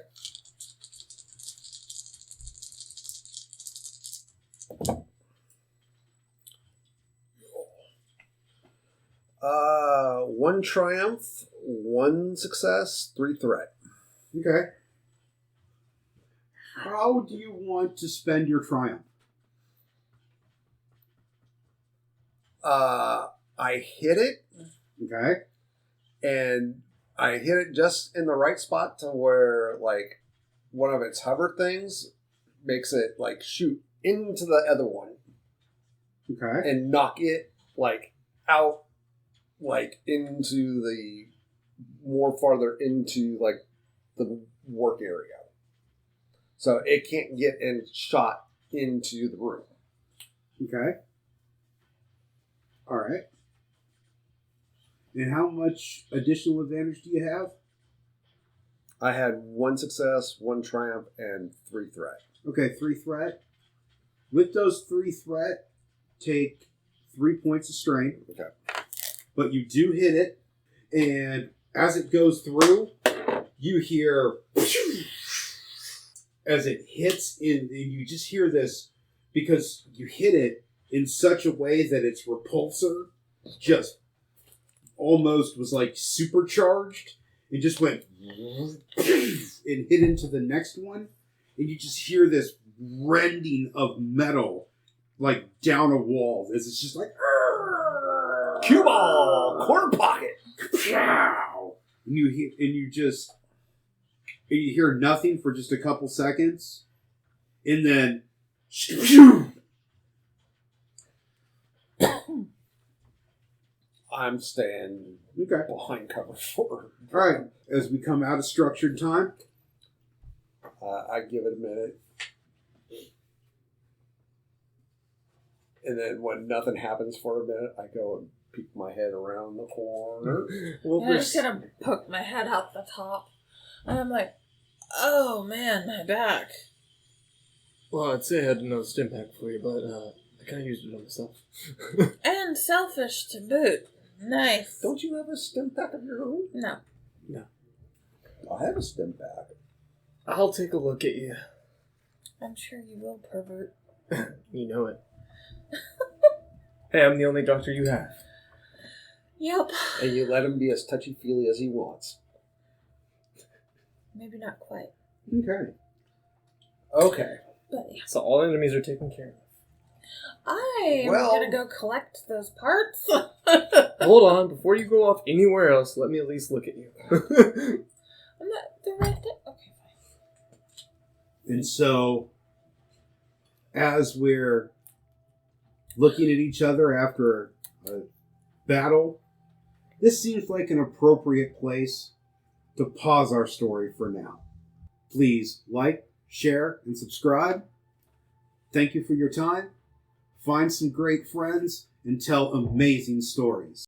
One triumph, one success, 3 threat. Okay. How do you want to spend your triumph? I hit it, Okay. and I hit it just in the right spot to where, like, one of its hover things makes it, like, shoot into the other one Okay. and knock it, like, out, like, into the more farther into, like, the work area. So it can't get in shot into the room. Okay. All right. And how much additional advantage do you have? I had 1 success, 1 triumph, and 3 threat. Okay, 3 threat. With those 3 threat, take 3 points of strength. Okay. But you do hit it, and as it goes through, you hear as it hits in, and you just hear this because you hit it in such a way that its repulsor just almost was like supercharged. It just went and hit into the next one, and you just hear this rending of metal like down a wall as it's just like Cue ball! Corner pocket! pow! And you hear nothing for just a couple seconds, and then I'm staying okay. behind cover for All right. As we come out of structured time, I give it a minute. And then when nothing happens for a minute, I go and peek my head around the corner. Well, And I'm just gonna poke my head out the top. And I'm like, oh man, my back. well, I'd say I had another stim pack for you, but I kind of used it on myself. And selfish to boot. Nice. Don't you have a stim pack of your own? No. I have a stim pack. I'll take a look at you. I'm sure you will, pervert. You know it. Hey, I'm the only doctor you have. Yep. And you let him be as touchy-feely as he wants. Maybe not quite. okay. Okay. But yeah. So all enemies are taken care of. I am Well- gonna go collect those parts. Hold on, before you go off anywhere else, let me at least look at you. I'm not the right thing. Okay, fine. And so, as we're looking at each other after a battle, this seems like an appropriate place to pause our story for now. Please like, share, and subscribe. Thank you for your time. Find some great friends and tell amazing stories.